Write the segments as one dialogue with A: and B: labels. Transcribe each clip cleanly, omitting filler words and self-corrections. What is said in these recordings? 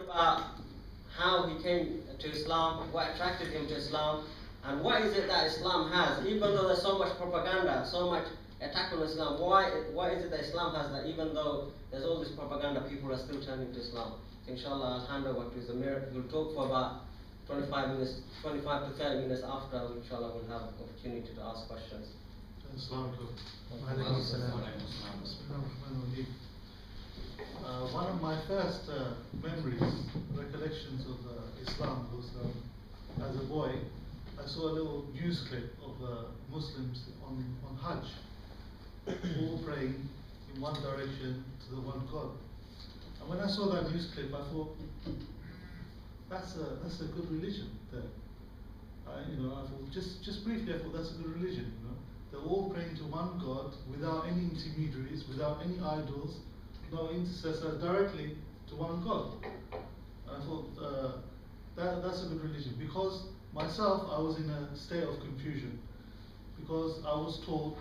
A: about how he came to Islam, what attracted him to Islam, and what is it that Islam has, even though there's so much propaganda, so much attack on Islam, why is it that Islam has that even though there's all this propaganda, people are still turning to Islam? So inshallah, I'll hand over to Zamir. He'll talk for about 25 to 30 minutes after, inshallah, we'll have an opportunity to ask questions.
B: One of my first memories, recollections of Islam was as a boy, I saw a little news clip of Muslims on Hajj, all praying in one direction to the one God. And when I saw that news clip, I thought, that's a good religion there. I thought, just briefly, I thought that's a good religion. They're all praying to one God without any intermediaries, without any idols, no intercessor, directly to one God. And I thought that's a good religion, because myself, I was in a state of confusion, because I was told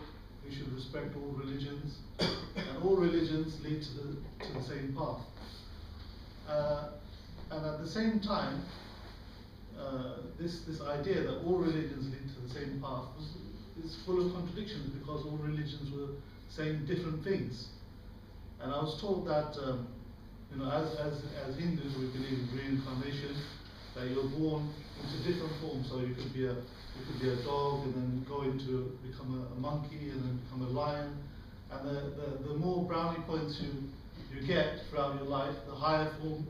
B: we should respect all religions, and all religions lead to the same path. And at the same time, this idea that all religions lead to the same path is full of contradictions, because all religions were saying different things. And I was told that as Hindus, we believe in reincarnation, that you're born into different forms. So you could be a dog, and then become a monkey, and then become a lion. And the more brownie points you get throughout your life, the higher form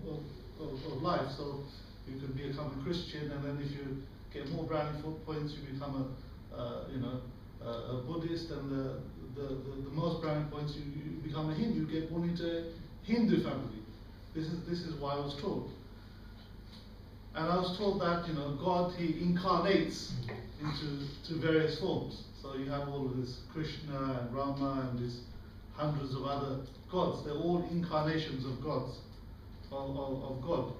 B: of life. So you could become a Christian, and then if you get more brownie points, you become a Buddhist, and the most brownie points, you become a Hindu. You get born into a Hindu family. This is why I was told. And I was told that God, He incarnates into various forms. So you have all of this Krishna and Rama and these hundreds of other gods. They're all incarnations of gods, of God.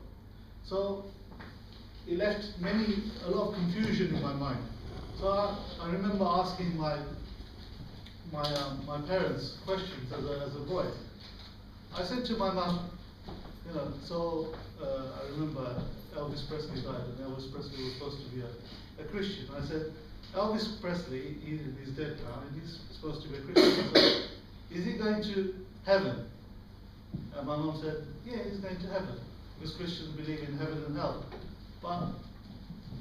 B: So it left a lot of confusion in my mind. So I remember asking my parents questions as a boy. I said to my mum, I remember Elvis Presley died, and Elvis Presley was supposed to be a Christian. I said, Elvis Presley, he's dead now, and he's supposed to be a Christian. So, is he going to heaven? And my mum said, yeah, he's going to heaven, because Christians believe in heaven and hell. But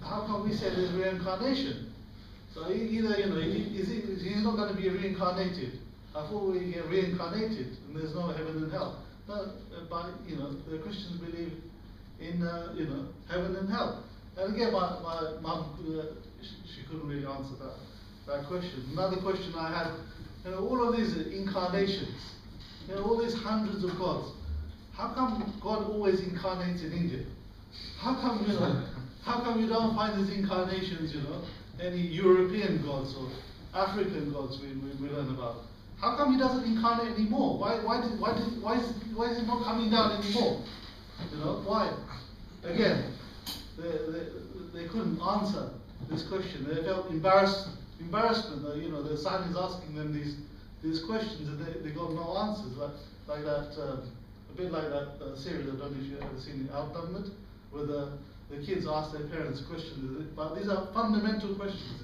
B: how come we say there's reincarnation? So either, he's not going to be reincarnated. I thought we get reincarnated, and there's no heaven and hell. No, but the Christians believe in heaven and hell. And again, my mum, she couldn't really answer that question. Another question I had, all of these incarnations, all these hundreds of gods. How come God always incarnates in India? How come you don't find these incarnations, any European gods or African gods we learn about? How come He doesn't incarnate anymore? Why is He not coming down anymore? Why? Again, they couldn't answer this question. They felt embarrassment. The son is asking them these questions, and they got no answers. Like that, a bit like that series. I don't know if you've ever seen it, Outnumbered, where the kids ask their parents questions. But these are fundamental questions,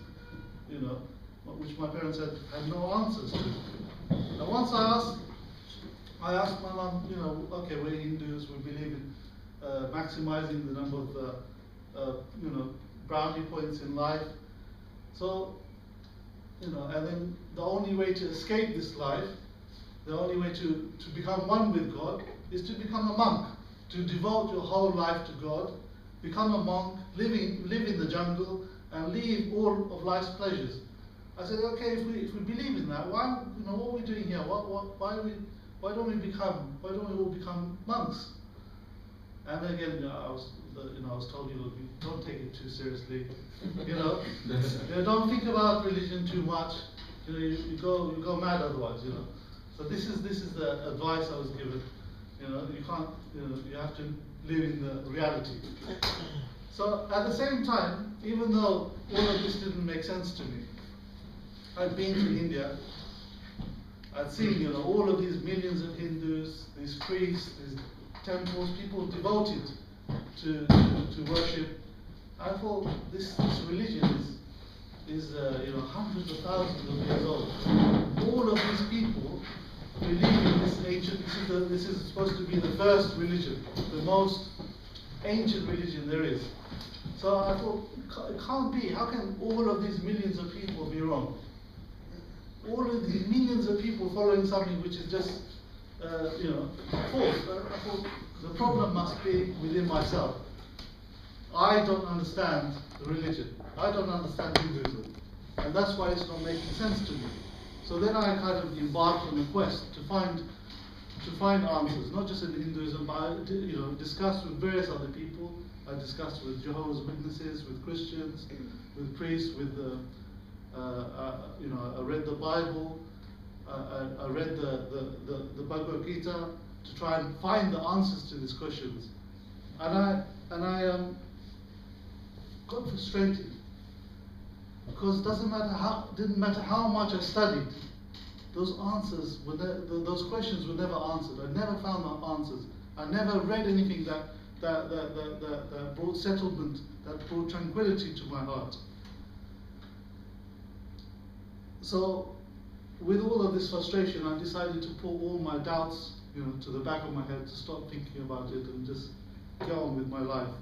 B: which my parents had no answers to. And once I asked my mum, okay, we're Hindus, we believe in maximizing the number of, brownie points in life. So, and then the only way to escape this life, the only way to become one with God, is to become a monk, to devote your whole life to God, become a monk, live in the jungle, and leave all of life's pleasures. I said, okay, if we believe in that, why, what are we doing here? Why don't we all become monks? And again, I was told, don't take it too seriously. Don't think about religion too much. You go mad otherwise. So this is the advice I was given. You can't. You have to live in the reality. So at the same time, even though all of this didn't make sense to me, I'd been to India. I'd seen all of these millions of Hindus, these priests, these temples, people devoted to worship. I thought this religion is hundreds of thousands of years old. All of these people believe in this ancient. This is supposed to be the first religion, the most ancient religion there is. So I thought, it can't be. How can all of these millions of people be wrong? All of these millions of people following something which is just, false. I thought the problem must be within myself. I don't understand the religion. I don't understand Hinduism, and that's why it's not making sense to me. So then I kind of embarked on a quest to find answers, not just in Hinduism, but I discussed with various other people. I discussed with Jehovah's Witnesses, with Christians, with priests, with I read the Bible, I read the Bhagavad Gita to try and find the answers to these questions, and I got frustrated because it didn't matter how much I studied, those answers those questions were never answered. I never found the answers. I never read anything that brought settlement, that brought tranquility to my heart. So, with all of this frustration, I decided to put all my doubts, to the back of my head, to stop thinking about it and just get on with my life.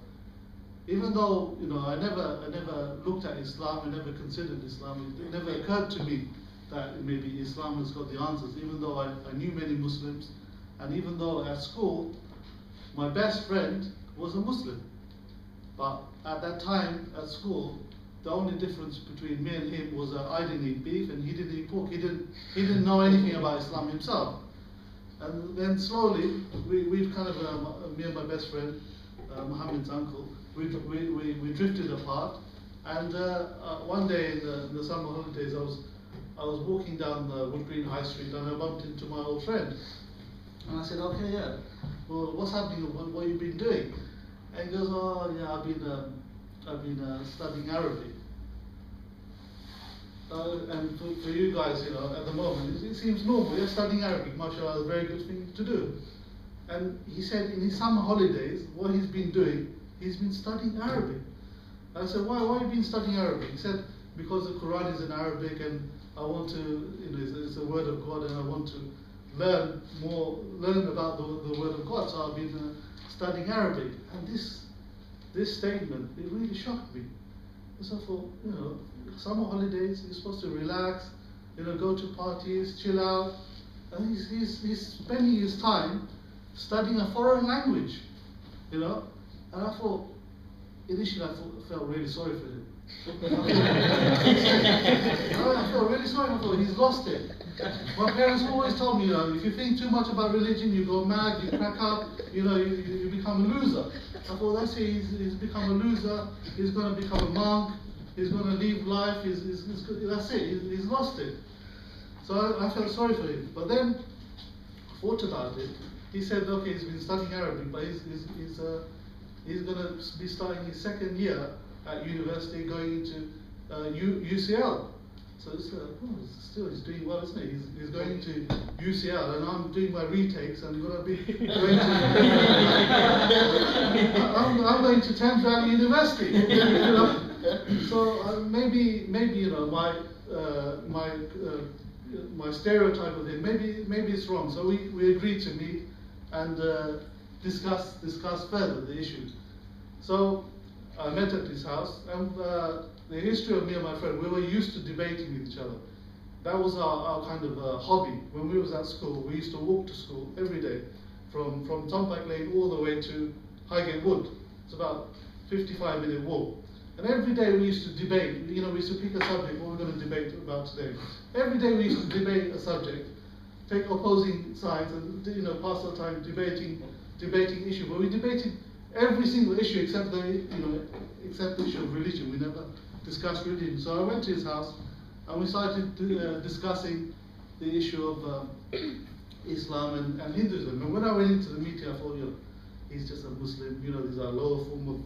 B: Even though, I never looked at Islam, I never considered Islam. It never occurred to me that maybe Islam has got the answers. Even though I knew many Muslims, and even though at school, my best friend was a Muslim. But at that time, at school, the only difference between me and him was that I didn't eat beef and he didn't eat pork. He didn't know anything about Islam himself. And then slowly, we've kind of, me and my best friend, Muhammad's uncle, we drifted apart. And one day in the summer holidays, I was walking down the Wood Green High Street and I bumped into my old friend. And I said, okay, yeah, well, what's happening? What have you been doing? And he goes, oh, yeah, I've been studying Arabic. And for you guys, at the moment, it seems normal. You're studying Arabic, mashallah, is a very good thing to do. And he said in his summer holidays, what he's been doing, he's been studying Arabic. And I said, why have you been studying Arabic? He said, because the Quran is in Arabic and I want to, it's the word of God and I want to learn about the word of God. So I've been studying Arabic. And this statement, it really shocked me. So I thought, summer holidays, you're supposed to relax, go to parties, chill out. And he's spending his time studying a foreign language, And I thought, initially I felt really sorry for him. I felt really sorry. I thought, he's lost it. My parents always told me, if you think too much about religion, you go mad, you crack up, you become a loser. I thought, that's it, he's become a loser, he's going to become a monk, he's going to leave life, that's it, he's lost it. So I felt sorry for him. But then, I thought about it. He said, okay, he's been studying Arabic, but he's going to be starting his second year at university, going into UCL. So he's doing well, isn't he? He's going to UCL, and I'm doing my retakes. I'm going to be going to. I'm going to Thames Valley University. So maybe my stereotype of him, maybe it's wrong. So we agreed to meet and discuss further the issues. So I met at his house, and the history of me and my friend, we were used to debating with each other. That was our kind of hobby. When we was at school, we used to walk to school every day, from Turnpike Lane all the way to Highgate Wood. It's about a 55-minute walk. And every day we used to debate. We used to pick a subject, what we're going to debate about today. Every day we used to debate a subject, take opposing sides, and pass our time debating issue. But we debated every single issue except the issue of religion. We never discussed religion. So I went to his house and we started discussing the issue of Islam and Hinduism. And when I went into the meeting, I thought, he's just a Muslim. These are lower form of,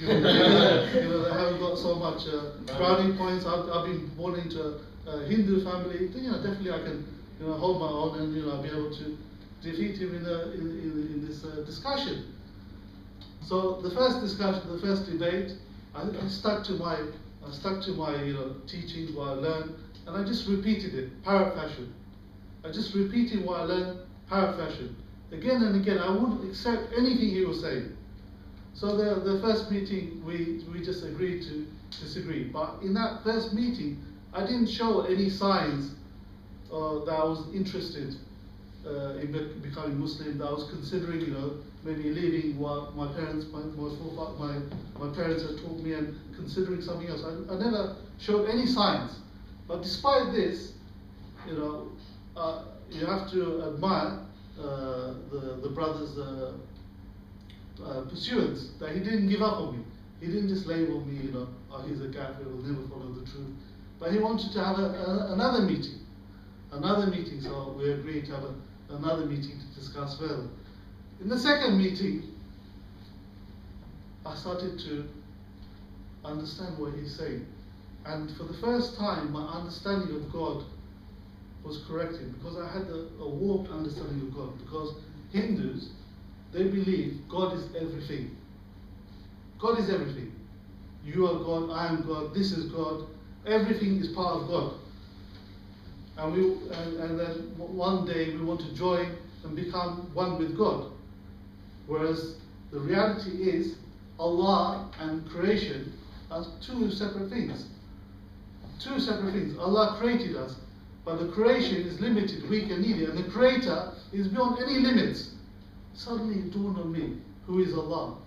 B: they haven't got so much brownie points. I've been born into a Hindu family. Definitely I can, hold my own, and I'll be able to defeat him in this discussion. So the first discussion, the first debate, I stuck to my teaching, what I learned, and I just repeated it, parrot fashion. I just repeated what I learned, parrot fashion. Again and again, I wouldn't accept anything he was saying. So the first meeting, we just agreed to disagree. But in that first meeting, I didn't show any signs that I was interested in becoming Muslim, that I was considering, maybe leaving what my parents had taught me and considering something else. I never showed any signs. But despite this, you have to admire the brother's pursuance, that he didn't give up on me. He didn't just label me, oh, he's a kafir, will never follow the truth. But he wanted to have another meeting. So we agreed to have another meeting to discuss further. In the second meeting, I started to understand what he's saying. And for the first time, my understanding of God was corrected, because I had a warped understanding of God. Because Hindus, they believe God is everything. God is everything. You are God, I am God, this is God. Everything is part of God. And then one day we want to join and become one with God. Whereas the reality is, Allah and creation are two separate things. Two separate things. Allah created us, but the creation is limited, weak and needy, and the Creator is beyond any limits. Suddenly it dawned on me, who is Allah?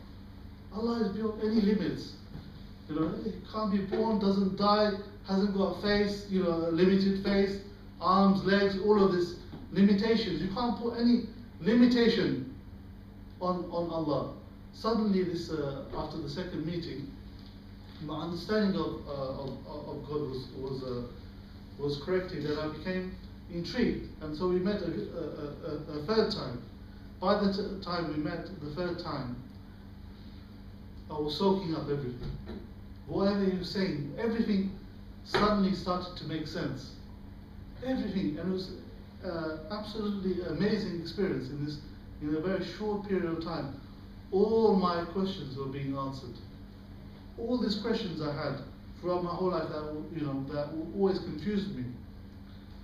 B: Allah is beyond any limits. It can't be born, doesn't die, hasn't got a face, a limited face, arms, legs, all of this limitations. You can't put any limitation on Allah. Suddenly, after the second meeting, my understanding of God was corrected, and I became intrigued. And so we met a third time. By the time we met the third time, I was soaking up everything. Whatever he was saying, everything suddenly started to make sense. Everything, and it was absolutely amazing experience in a very short period of time. All my questions were being answered. All these questions I had throughout my whole life that always confused me.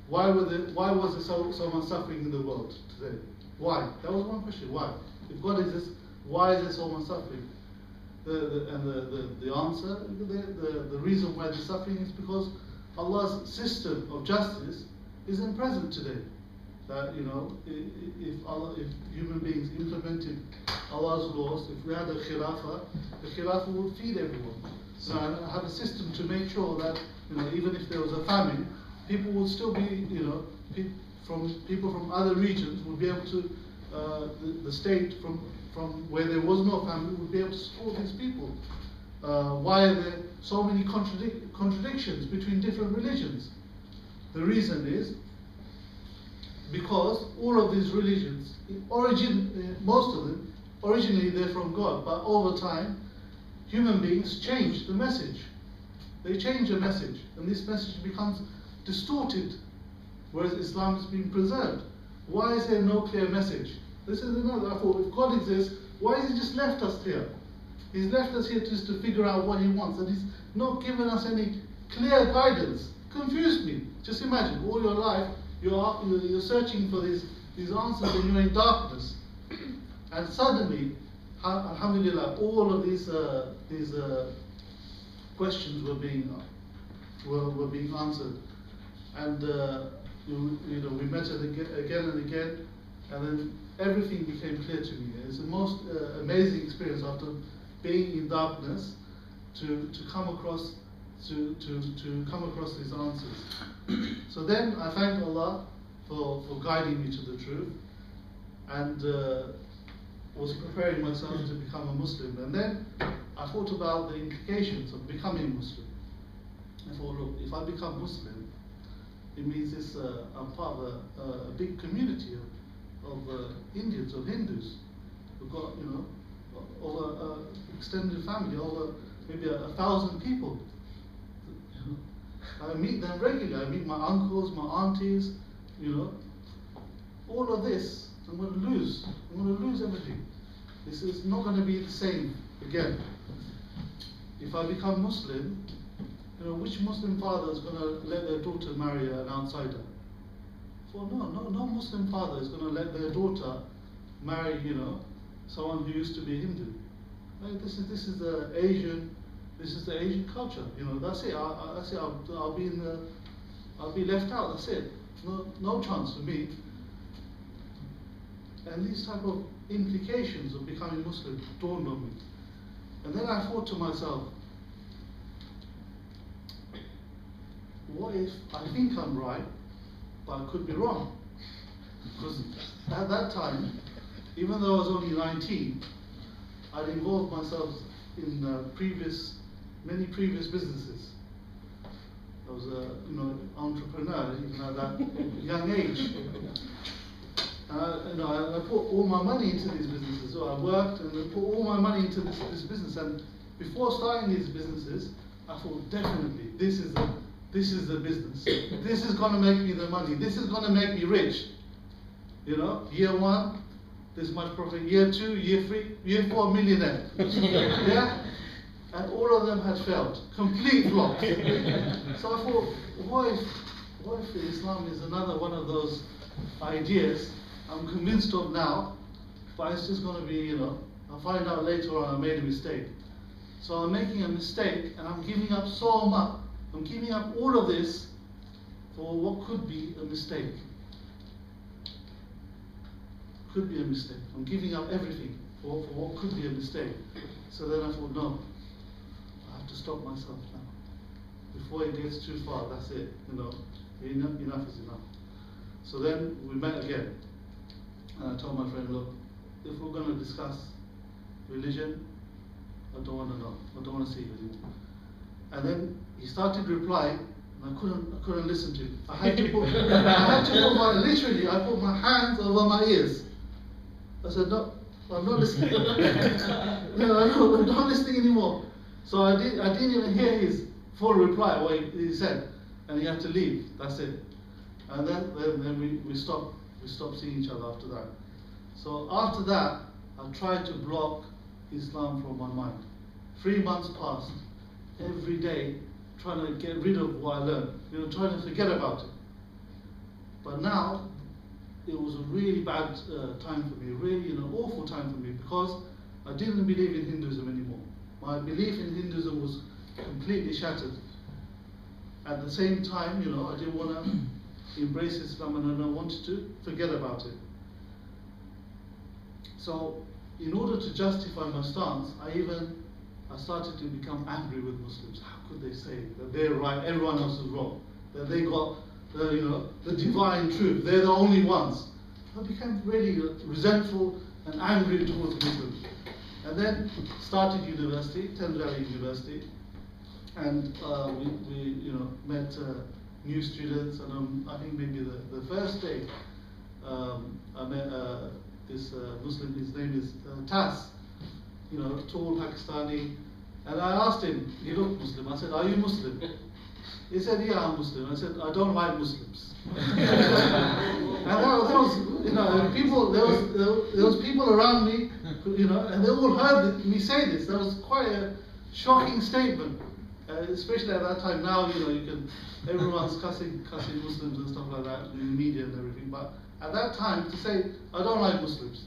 B: Why was there so much suffering in the world today? Why? That was one question. Why? If God exists, why is there so much suffering? The answer, the reason why there's suffering is because Allah's system of justice isn't present today. That if human beings implemented Allah's laws, if we had a khilafah, the khilafah would feed everyone. So I have a system to make sure that even if there was a famine, people would still be people from other regions would be able to the state from where there was no famine would be able to support these people. Why are there so many contradictions between different religions? The reason is because all of these religions, most of them, originally they're from God, but over time, human beings change the message. They change the message, and this message becomes distorted, whereas Islam has been preserved. Why is there no clear message? This is another. I thought, if God exists, why has He just left us here? He's left us here just to figure out what He wants, and He's not given us any clear guidance. Confused me. Just imagine, all your life, you're searching for these answers, and you're in darkness. And suddenly, alhamdulillah, all of these questions were being answered. And we met again and again, and then everything became clear to me. It's the most amazing experience after being in darkness to come across these answers. So then I thank Allah for guiding me to the truth, and was preparing myself to become a Muslim. And then I thought about the implications of becoming Muslim. I thought, look, if I become Muslim, it means I'm part of a big community of Indians, of Hindus. We've got, over extended family, over maybe 1,000 people. I meet them regularly. I meet my uncles, my aunties, all of this I'm going to lose. I'm going to lose everything. This is not going to be the same again. If I become Muslim, which Muslim father is going to let their daughter marry an outsider? Well, no Muslim father is going to let their daughter marry, someone who used to be Hindu. Right? This is the Asian culture. That's it. I'll be left out. That's it. No chance for me. And these type of implications of becoming Muslim dawned on me. And then I thought to myself, what if I think I'm right, but I could be wrong? Because at that time, even though I was only 19, I'd involved myself in many previous businesses. I was an entrepreneur even at that young age. I put all my money into these businesses. So I worked and I put all my money into this business. And before starting these businesses, I thought definitely this is the business. This is going to make me the money. This is going to make me rich. Year 1, this much profit. Year 2, year 3, year 4, millionaire. Yeah. And all of them had failed. Complete flops. So I thought, what if Islam is another one of those ideas I'm convinced of now, but it's just going to be, I'll find out later on I made a mistake. So I'm making a mistake and I'm giving up so much. I'm giving up all of this for what could be a mistake. Could be a mistake. I'm giving up everything for what could be a mistake. So then I thought, no, I have to stop myself now. Before it gets too far, that's it. Enough is enough. So then we met again. And I told my friend, look, if we're going to discuss religion, I don't want to know. I don't want to see you anymore. And then he started replying, and I couldn't listen to him. I had to put I put my hands over my ears. I said, no, I'm not listening. I'm not listening anymore. So I didn't even hear his full reply, what he said, and he had to leave. That's it. And then we stopped seeing each other after that. So after that, I tried to block Islam from my mind. 3 months passed, every day trying to get rid of what I learned, trying to forget about it. But now, it was a really bad time for me, really awful time for me, because I didn't believe in Hinduism anymore. My belief in Hinduism was completely shattered. At the same time, I didn't want to embrace Islam and I wanted to forget about it. So, in order to justify my stance, I started to become angry with Muslims. How could they say that they're right, everyone else is wrong? That they got the divine truth, they're the only ones. I became really resentful and angry towards Muslims. And then started university, Thames Valley University, and we met new students, and I think maybe the first day I met this Muslim, his name is Tas, tall Pakistani, and I asked him, he looked Muslim, I said, are you Muslim? He said, yeah, I'm Muslim. I said, I don't like Muslims. And there was people around me, and they all heard me say this. That was quite a shocking statement, especially at that time. Now, everyone's cussing Muslims and stuff like that in the media and everything. But at that time, to say, I don't like Muslims.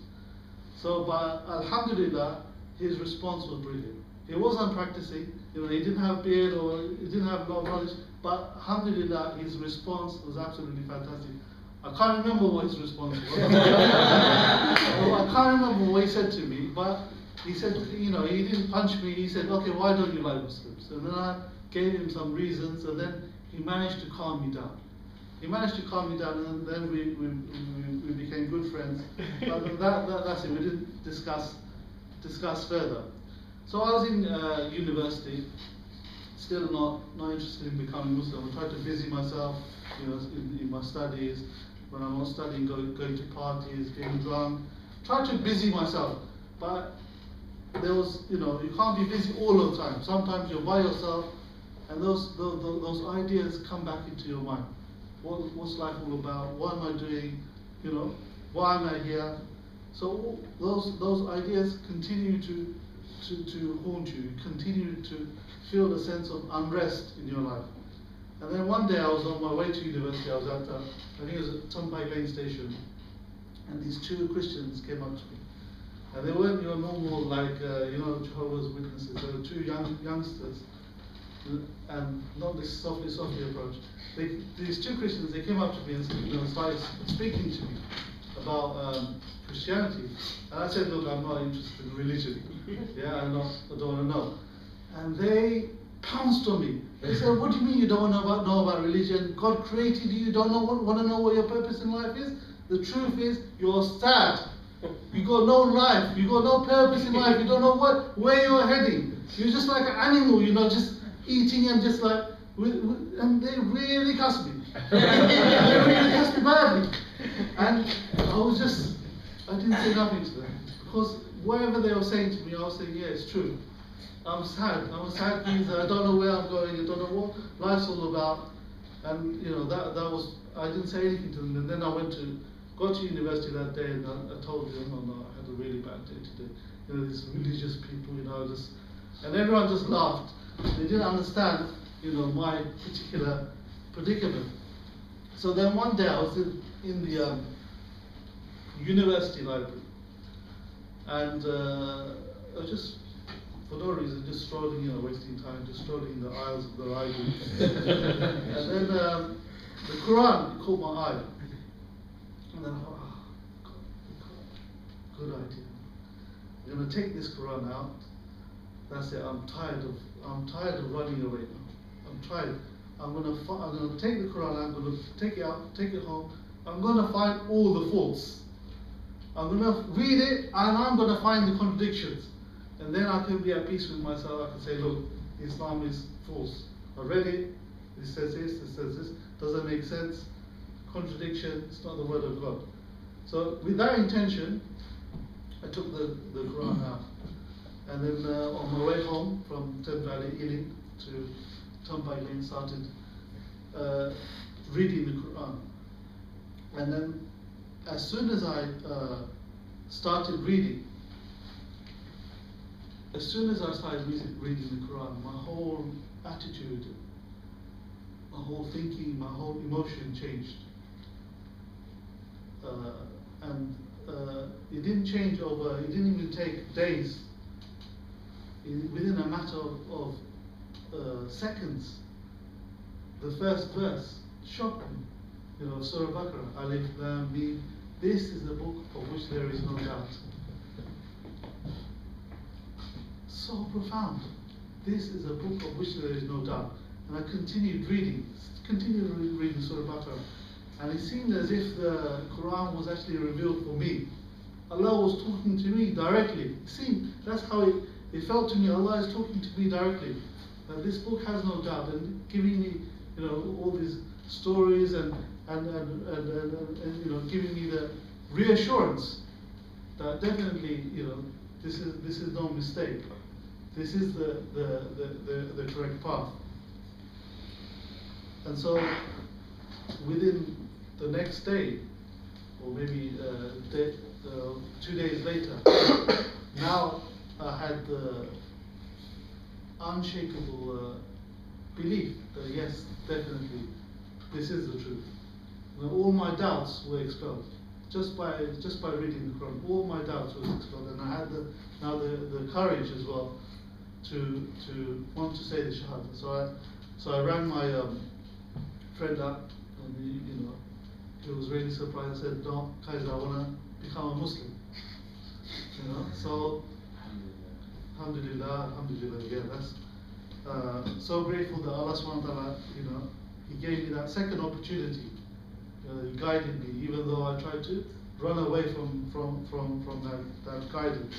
B: So, but Alhamdulillah, his response was brilliant. He wasn't practicing, he didn't have beard or he didn't have a lot of knowledge, but Alhamdulillah, his response was absolutely fantastic. I can't remember what his response was. I can't remember what he said to me, but he said, he didn't punch me. He said, okay, why don't you like Muslims? And then I gave him some reasons, and then he managed to calm me down. And then we became good friends. But that's it. We didn't discuss further. So I was in university, still not interested in becoming Muslim. I tried to busy myself, in my studies. When I'm not studying, going to parties, getting drunk. Tried to busy myself, but there was, you can't be busy all the time. Sometimes you're by yourself, and those ideas come back into your mind. What's life all about? What am I doing? why am I here? So those ideas continue to haunt you. You continue to feel a sense of unrest in your life. And then one day I was on my way to university. I was at, I think it was at Turnpike Lane Station, and these two Christians came up to me. And they weren't your normal, like, Jehovah's Witnesses. They were two youngsters, and not this softly approach. These two Christians, they came up to me and started speaking to me about Christianity. And I said, look, I'm not interested in religion. Yeah, I don't want to know. And they pounced on me. They said, what do you mean you don't want to know about religion? God created you, you don't want to know what your purpose in life is? The truth is, you're sad. You got no life, you got no purpose in life, you don't know where you're heading. You're just like an animal, just eating and just like, and they really cussed me. They really cussed me badly. And I didn't say nothing to them. Because whatever they were saying to me, I was saying, yeah, it's true. I'm sad. I'm a sad geezer. I don't know where I'm going. I don't know what life's all about. And that was, I didn't say anything to them. And then I got to university that day, and I told them, no, I had a really bad day today. These religious people, and everyone just laughed. They didn't understand, my particular predicament. So then one day I was in the university library, and I was just, for no reason, just strolling, wasting time, just strolling the aisles of the library. And then the Quran caught my eye. And then I thought, God, good idea. I'm going to take this Quran out. That's it. I'm tired of running away now. I'm tired. I'm going to take the Quran. I'm going to take it out, take it home. I'm going to find all the faults. I'm going to read it, and I'm going to find the contradictions. And then I can be at peace with myself. I can say, look, Islam is false. I read it. It says this. It says this. Doesn't make sense. Contradiction. It's not the word of God. So with that intention, I took the Quran out. And then on my way home from Thames Valley, Ealing to Turnpike Lane, started reading the Quran. And then as soon as I started reading, reading the Quran, my whole attitude, my whole thinking, my whole emotion changed. And it didn't change it didn't even take days. Within a matter of seconds, the first verse shocked me. Surah Baqarah, Alif Lam Mim. This is the book of which there is no doubt. So profound. This is a book of which there is no doubt. And I continued reading Surah Baqarah. And it seemed as if the Quran was actually revealed for me. Allah was talking to me directly. That's how it felt to me. Allah is talking to me directly. That this book has no doubt, and giving me, all these stories and giving me the reassurance that definitely, this is no mistake. This is the correct path. And so, within the next day, or maybe 2 days later, now I had the unshakable belief that yes, definitely, this is the truth. All my doubts were expelled just by reading the Quran. All my doubts were expelled, and I had the courage as well to want to say the Shahada. So I rang my friend up, and he was really surprised. I said, "No, Kaiser, I want to become a Muslim." So Alhamdulillah, yeah, that's so grateful that Allah subhanahu wa ta'ala, He gave me that second opportunity. He guided me, even though I tried to run away from that guidance.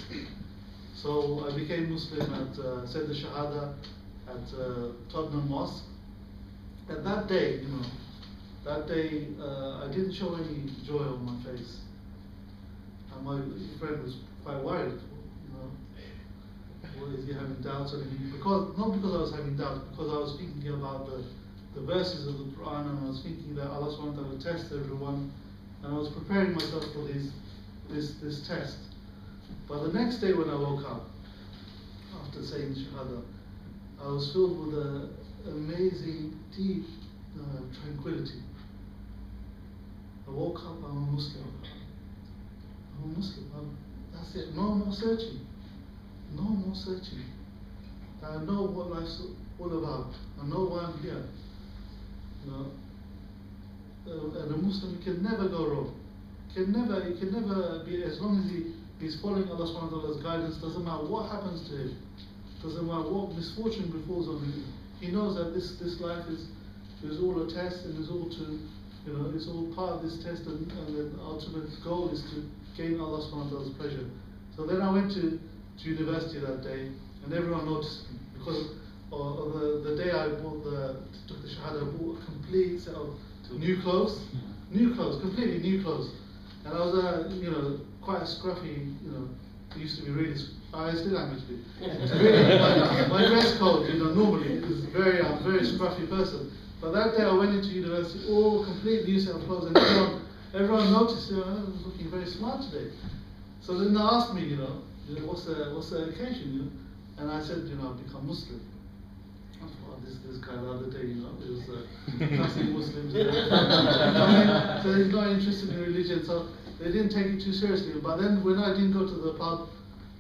B: So I became Muslim at said the Shahada at Tottenham Mosque. And that day, I didn't show any joy on my face. And my friend was quite worried. What is he having doubts? Not because I was having doubts, because I was thinking about the verses of the Quran, and I was thinking that Allah subhanahu wa ta'ala will test everyone, and I was preparing myself for this test. But the next day when I woke up, after saying Shahada, I was filled with an amazing, deep tranquility. I woke up, I'm a Muslim. I'm a Muslim. That's it. No more searching. No more searching. I know what life's all about. I know why I'm here. You know, and a Muslim can never go wrong. He can never be, as long as he's following Allah subhanahu wa ta'ala's guidance. Doesn't matter what happens to him. Doesn't matter what misfortune befalls on him. He knows that this life is all a test, and is all to, you know, it's all part of this test, and the ultimate goal is to gain Allah subhanahu wa ta'ala's pleasure. So then I went to university that day, and everyone noticed me because on the day I took the Shahada, I bought a complete set of new clothes, completely new clothes, and I was you know, quite a scruffy, you know, used to be really. I still am actually. Really, my dress code, you know, normally is I'm a very scruffy person. But that day I went into university, all complete new set of clothes, and everyone noticed, you know, I was looking very smart today. So then they asked me, you know, what's the occasion, you know? And I said, you know, I've become Muslim. I thought, this guy the other day, you know, it was classic Muslims. So he's not interested in religion, so they didn't take it too seriously. But then when I didn't go to the pub,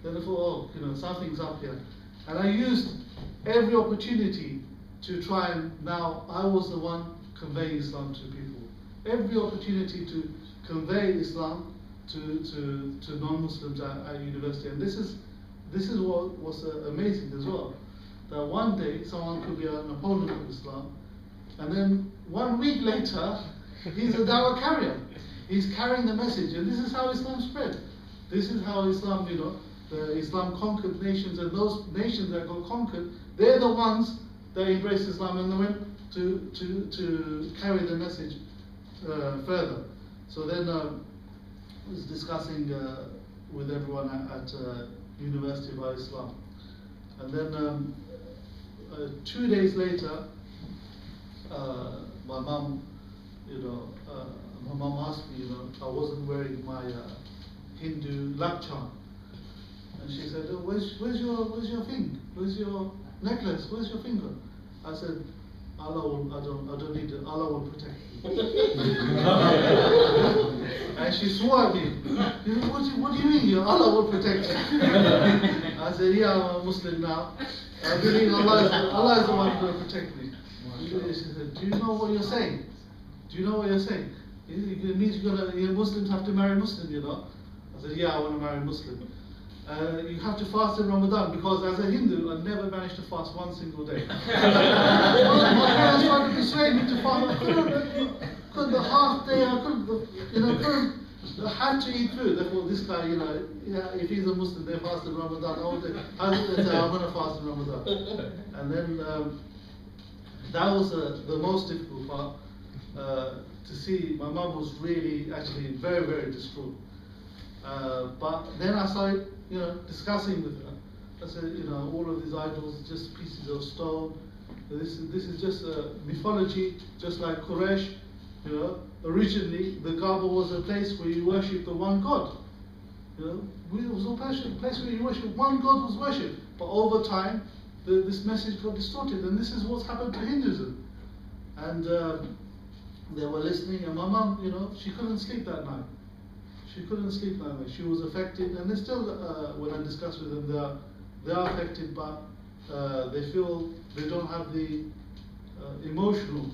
B: then I thought, oh, you know, something's up here. And I used every opportunity to try and, now I was the one conveying Islam to people. Every opportunity to convey Islam to non-Muslims at university. And this is what was amazing as well. That one day someone could be an opponent of Islam, and then 1 week later he's a Dawah carrier. He's carrying the message, and this is how Islam spread. This is how Islam, you know, Islam conquered nations, and those nations that got conquered, they're the ones that embraced Islam and they went to carry the message further. So then I was discussing with everyone at University of Islam, and then 2 days later, my mum, you know, my mum asked me, you know, I wasn't wearing my Hindu lakchan. And she said, oh, where's your thing? Where's your necklace? Where's your finger? I said, I don't need it. Allah will protect me. And she swore at me. You know, what do you mean? Allah will protect you. I said, yeah, I'm a Muslim now. I believe Allah is the one who will protect me. She said, do you know what you're saying? Do you know what you're saying? It means Muslims have to marry Muslim, you know. I said, yeah, I want to marry Muslim. You have to fast in Ramadan, because as a Hindu, I never managed to fast one single day. My parents tried to persuade me to fast. I couldn't the half day, I had to eat food. Therefore, this guy, you know, if he's a Muslim, they fast in Ramadan all day. How did they say, I'm going to fast in Ramadan? And then that was the most difficult part, to see. My mum was really, actually, very, very distraught. But then I started, you know, discussing with her. I said, you know, all of these idols are just pieces of stone. This is just mythology, just like Quraysh. You know, originally the Kaaba was a place where you worship the one God. You know, it was a place where you worship one God was worshipped. But over time, this message got distorted, and this is what's happened to Hinduism. And they were listening, and my mum, you know, she couldn't sleep that night. She couldn't sleep that night. She was affected, and they still, when I discuss with them, they are affected, but they feel they don't have the emotional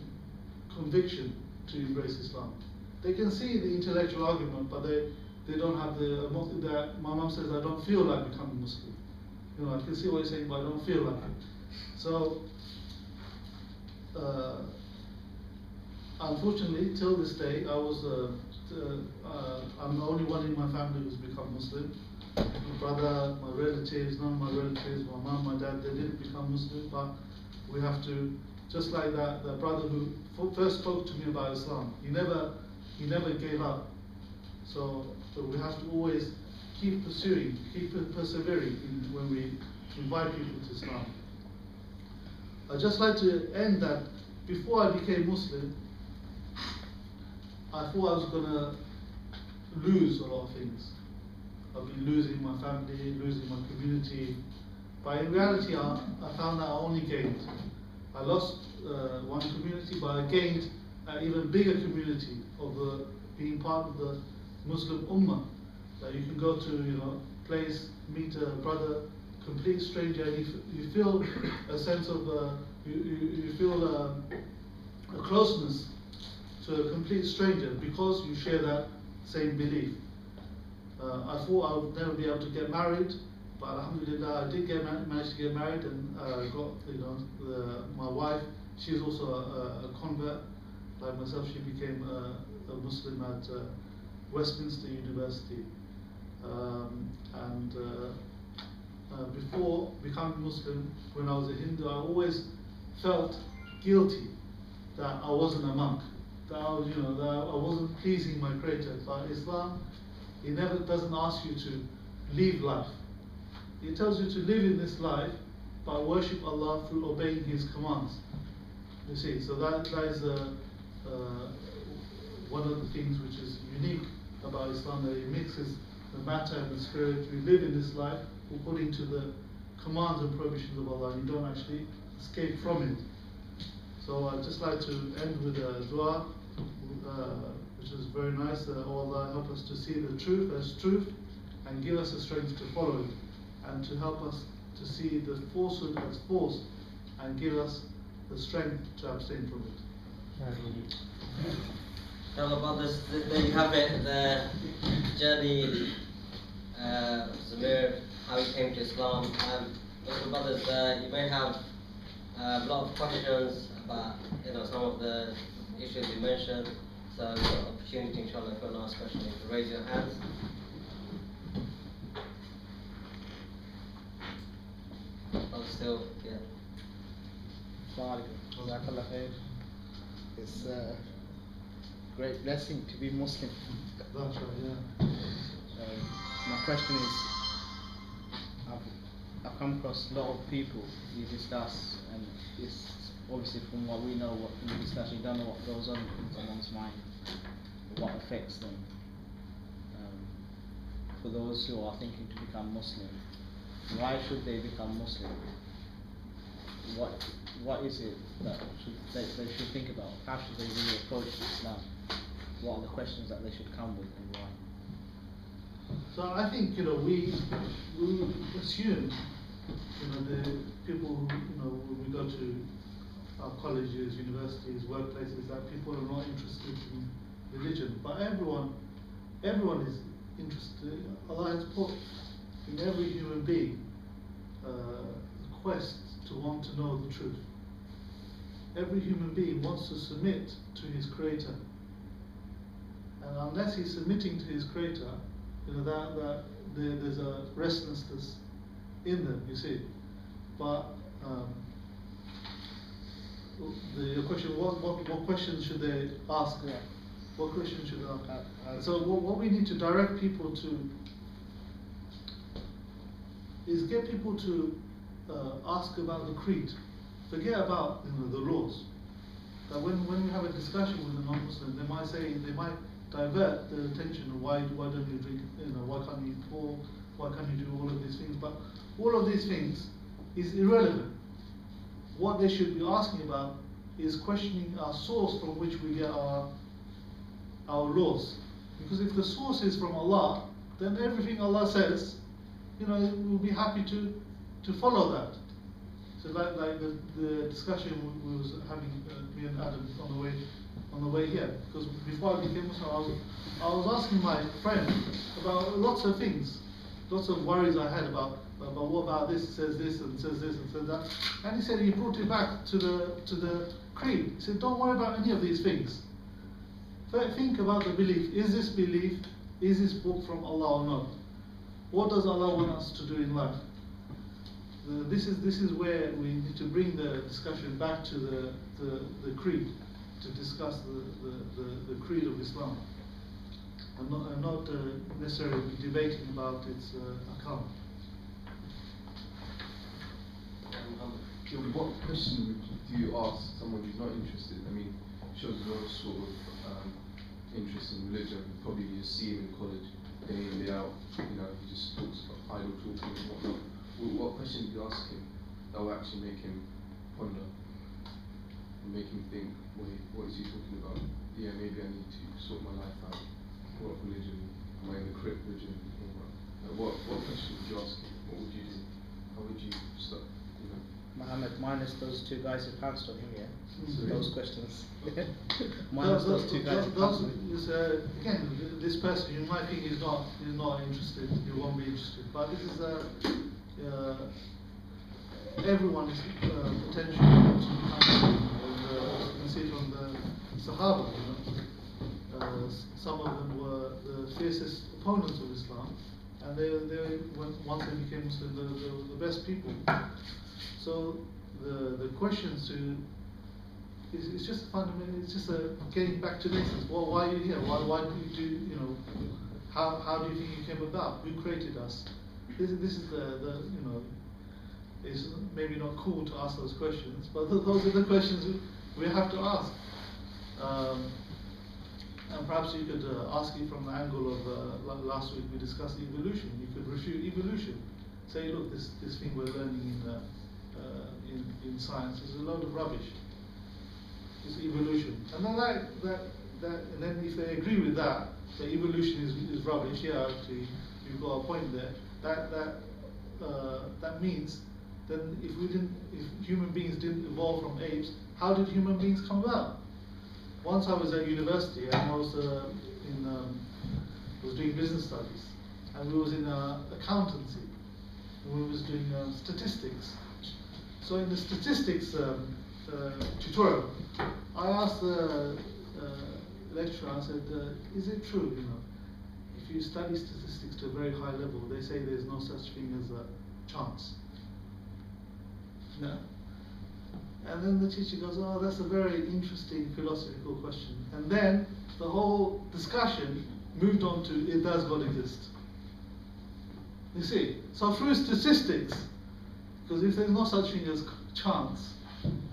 B: conviction to embrace Islam. They can see the intellectual argument, but they don't have the. My mom says, I don't feel like becoming Muslim. You know, I can see what you're saying, but I don't feel like it. So, unfortunately, till this day, I'm the only one in my family who's become Muslim. My brother, my relatives, none of my relatives, my mom, my dad, they didn't become Muslim, but we have to, just like that brother who first spoke to me about Islam, he never gave up. So we have to always keep pursuing, keep persevering when we invite people to Islam. I'd just like to end that before I became Muslim, I thought I was going to lose a lot of things. I've been losing my family, losing my community. But in reality, I found that I only gained. I lost one community, but I gained an even bigger community of being part of the Muslim Ummah. That you can go to, place, meet a brother, complete stranger, and you feel a sense of, you feel a closeness to a complete stranger because you share that same belief. I thought I would never be able to get married, but alhamdulillah I did manage to get married, and got my wife. She's also a convert like myself. She became a Muslim at Westminster University, and before becoming Muslim, when I was a Hindu, I always felt guilty that I wasn't a monk, that I was, that I wasn't pleasing my Creator. But Islam, it never doesn't ask you to live life. It tells you to live in this life, but worship Allah through obeying His commands. You see, so that is one of the things which is unique about Islam, that it mixes the matter and the spirit. You live in this life according to the commands and prohibitions of Allah. You don't actually escape from it. So I'd just like to end with a dua, which is very nice. Oh Allah, help us to see the truth as truth and give us the strength to follow it, and to help us to see the falsehood as false and give us the strength to abstain from it.
A: Fellow brothers, there you have it, the journey, Zamir, how he came to Islam. Fellow brothers, you may have a lot of questions about some of the issues you mentioned, so you've got an opportunity, inshallah, if you want to ask questions, you can raise your hands. Still, yeah.
C: It's a great blessing to be Muslim.
B: That's right, yeah.
C: So my question is, I've come across a lot of people you discuss, and it's obviously from what we know, what you discuss, you don't know what goes on in someone's mind, what affects them. For those who are thinking to become Muslim, why should they become Muslim? What is it that they should think about? How should they really approach Islam? What are the questions that they should come with, and why?
B: So I think we assume the people who when we go to our colleges, universities, workplaces, that people are not interested in religion. But everyone is interested. Allah has put in every human being the quest to want to know the truth. Every human being wants to submit to his Creator, and unless he's submitting to his Creator, that there's a restlessness in them. You see, but the question: what questions should they ask?
C: Yeah.
B: What questions should they ask? So what we need to direct people to is get people to ask about the creed. Forget about the laws. That when you have a discussion with a non-Muslim, they might divert the attention of why don't you drink? Why can't you eat pork? Why can't you do all of these things? But all of these things is irrelevant. What they should be asking about is questioning our source from which we get our laws. Because if the source is from Allah, then everything Allah says, we'll be happy to follow that. So like the discussion we was having, me and Adam on the way here, because before I became Muslim, I was asking my friend about lots of things, lots of worries I had about what about this, says this and says this and says that, and he said he brought it back to the creed. He said, don't worry about any of these things. Think about the belief. Is this book from Allah or not? What does Allah want us to do in life? This is where we need to bring the discussion back to the creed, to discuss the creed of Islam, and not necessarily debating about its account.
D: What question do you ask someone who's not interested? I mean, shows no sort of interest in religion. Probably you see him in college, day in, day out. You know, he just talks about idle talking and whatnot. What question did you ask him that will actually make him ponder and make him think, wait, what is he talking about? Yeah, maybe I need to sort my life out. What religion? Am I in the crypt religion? What question would you ask him? What would you do? How would you start? You know?
C: Muhammad, minus those two guys who pounced on him, yeah?
D: Sorry?
C: Those questions. Minus those two guys who pounced on him.
B: Again, this person, you might think is not interested, he won't be interested. But this is everyone is potentially to become Muslim. And you see it from the Sahaba, you know. Some of them were the fiercest opponents of Islam, and once they became Muslim, they were the best people. So the questions it's just fundamental. It's just getting back to basics. Well, why are you here? Why do you do? You know, how do you think you came about? Who created us? This is the you know. It's maybe not cool to ask those questions, but those are the questions we have to ask. And perhaps you could ask it from the angle of last week we discussed evolution. You could refute evolution. Say, look, this thing we're learning in science is a load of rubbish. It's evolution, and then and then if they agree with that evolution is rubbish, yeah, actually you've got a point there. That means then if human beings didn't evolve from apes, how did human beings come about? Once I was at university and I was doing business studies, and we was in accountancy, and we was doing statistics. So in the statistics tutorial, I asked the lecturer, I said, is it true, you know, if you study statistics to a very high level, they say there's no such thing as a chance? No. And then the teacher goes, oh, that's a very interesting philosophical question. And then the whole discussion moved on to, it does God exist? You see, so through statistics, because if there's no such thing as chance,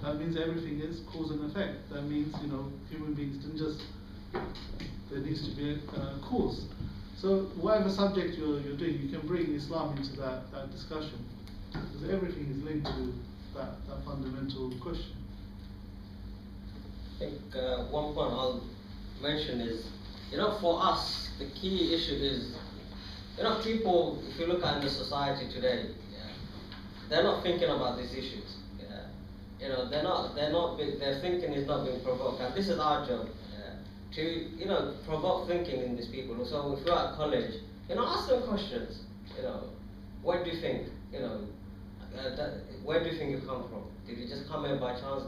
B: that means everything is cause and effect. That means, you know, human beings didn't just, there needs to be a cause. So whatever subject you're doing, you can bring Islam into that discussion, because everything is linked to that fundamental question.
A: I think one point I'll mention is, you know, for us, the key issue is, you know, people, if you look at the society today, yeah, they're not thinking about these issues. Yeah. You know, their thinking is not being provoked, and this is our job, to, you know, provoke thinking in these people. So if you're at college, you know, ask them questions. You know, what do you think? You know, where do you think you come from? Did you just come here by chance?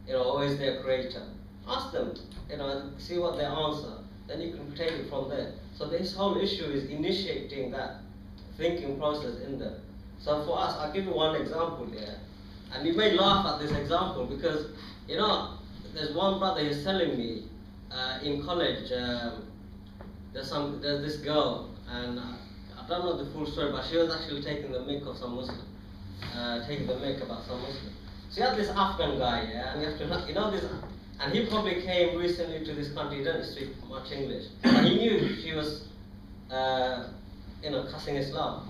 A: You know, or is there a creator? Ask them, you know, and see what they answer. Then you can take it from there. So this whole issue is initiating that thinking process in them. So for us, I'll give you one example here. And you may laugh at this example because, you know, there's one brother who's telling me in college, there's this girl, and I don't know the full story, but she was actually taking the mick of some Muslim. Taking the mick about some Muslim. So you have this Afghan guy, yeah, and you have to, you know, this, and he probably came recently to this country, he didn't speak much English, but he knew she was, you know, cussing Islam.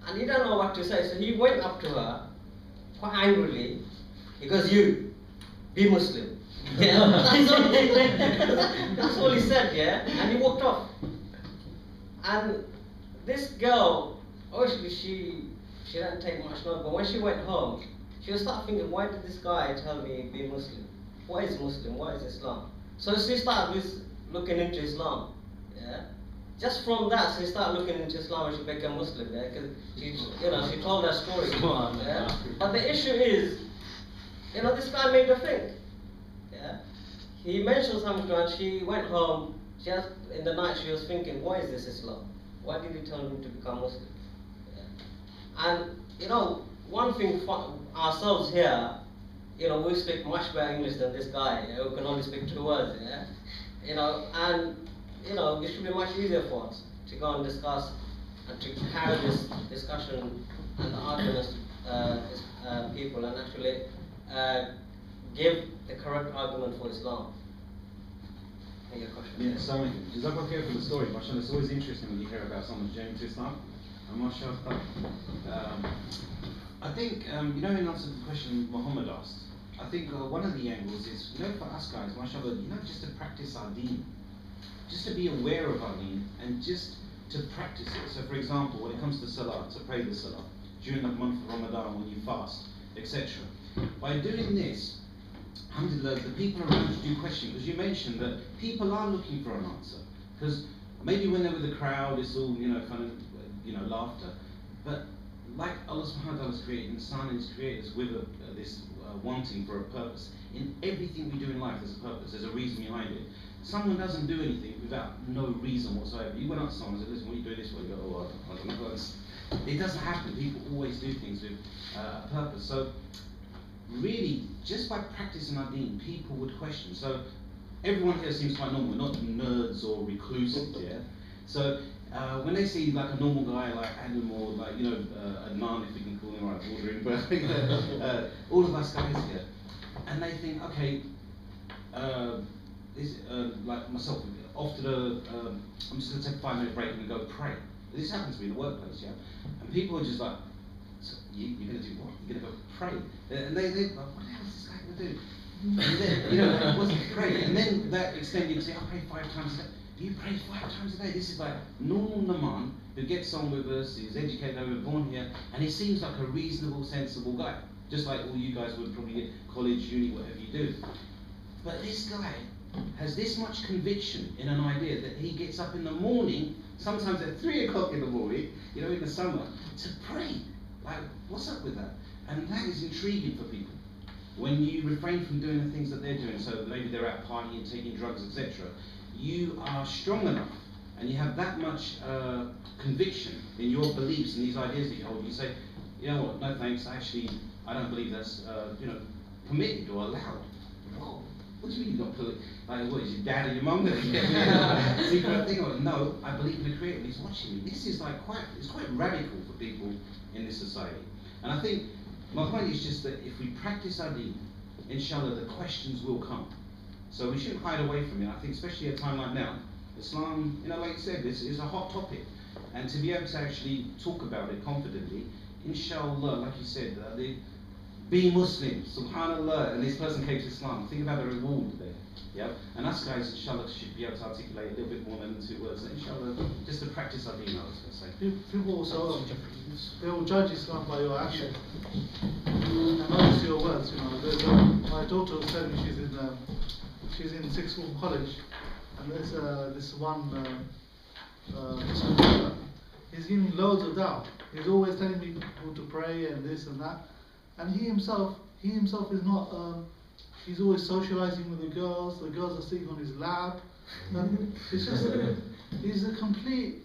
A: And he didn't know what to say, so he went up to her, quite angrily, he goes, you, be Muslim. Yeah, that's all he said, yeah, and he walked off. And this girl, obviously she didn't take much note, but when she went home, she would start thinking, why did this guy tell me be Muslim? What is Muslim? What is Islam? So she started looking into Islam, yeah. Just from that, she started looking into Islam and she became Muslim, yeah, because she told her story, yeah. But the issue is, you know, this guy made her think, yeah. He mentioned something to her, and she went home. In the night, she was thinking, what is this Islam? Why did he tell me to become Muslim? And, you know, one thing for ourselves here, you know, we speak much better English than this guy, yeah, who can only speak 2 words, yeah? You know, and, you know, it should be much easier for us to go and discuss and to carry this discussion and the arguments to people and actually give the correct argument for Islam. your question.
E: Yeah, so Jazakallah for the story, mashallah. It's always interesting when you hear about someone's journey to Islam. And mashallah, I think, you know, in answer to the question Muhammad asked, I think one of the angles is, you know, for us guys, mashallah, you know, just to practice our deen, just to be aware of our deen, and just to practice it. So, for example, when it comes to salah, to pray the salah, during the month of Ramadan, when you fast, etc. By doing this, alhamdulillah, the people around you do question, because you mentioned that people are looking for an answer. Because maybe when they're with the crowd, it's all, you know, kind of, you know, laughter. But like Allah subhanahu wa ta'ala has created insan, and He's created us with this wanting for a purpose. In everything we do in life, there's a purpose, there's a reason behind it. Someone doesn't do anything without no reason whatsoever. You went up to someone and said, listen, what are you doing this way? You go, oh, I don't know. It doesn't happen. People always do things with a purpose. So really, just by practicing our deen, people would question. So everyone here seems quite normal, not nerds or reclusive, yeah? So when they see like a normal guy, like Adam or like, you know, Adnan, if we can call him right, ordering, but all of us guys here, and they think, okay, like myself, after I'm just going to take a 5-minute break and go pray. This happens to me in the workplace, yeah? And people are just like, so you're going to do what? You're going to go pray? And they're like, what the hell is this guy going to do? And then, you know, what's pray? And then that extended to, I pray 5 times a day. You pray 5 times a day. This is like normal Naman who gets on with us, he's educated over, born here, and he seems like a reasonable, sensible guy. Just like all you guys would probably get college, uni, whatever you do. But this guy has this much conviction in an idea that he gets up in the morning, sometimes at 3 o'clock in the morning, you know, in the summer, to pray. Like, what's up with that? And that is intriguing for people. When you refrain from doing the things that they're doing, so maybe they're out partying, taking drugs, etc., you are strong enough and you have that much conviction in your beliefs and these ideas that you hold. You say, you know what, no thanks, actually, I don't believe that's you know, permitted or allowed. Whoa, what do you mean you're not permitted? Like, what, is your dad and your mum going to get me? Secret thing? Or, no, I believe in the Creator, He's watching me. This is like it's quite radical for people in this society. And I think my point is just that if we practice our deen, inshallah, the questions will come. So we shouldn't hide away from it. I think especially at a time like now, Islam, you know, like you said, this is a hot topic. And to be able to actually talk about it confidently, inshallah, like you said, being Muslim, subhanallah, and this person came to Islam, think about the reward there. Yeah? And us guys, inshallah, should be able to articulate a little bit more than 2 words. So inshallah, just to practice our deen, I was going to say.
B: People also, they will judge Islam by your action and not just your words. You know, my daughter was telling me she's in 6th form college, and there's this one Muslim brother. He's giving loads of doubt. He's always telling me people to pray and this and that, and he himself is not. He's always socializing with the girls. The girls are sitting on his lap. And it's just he's a complete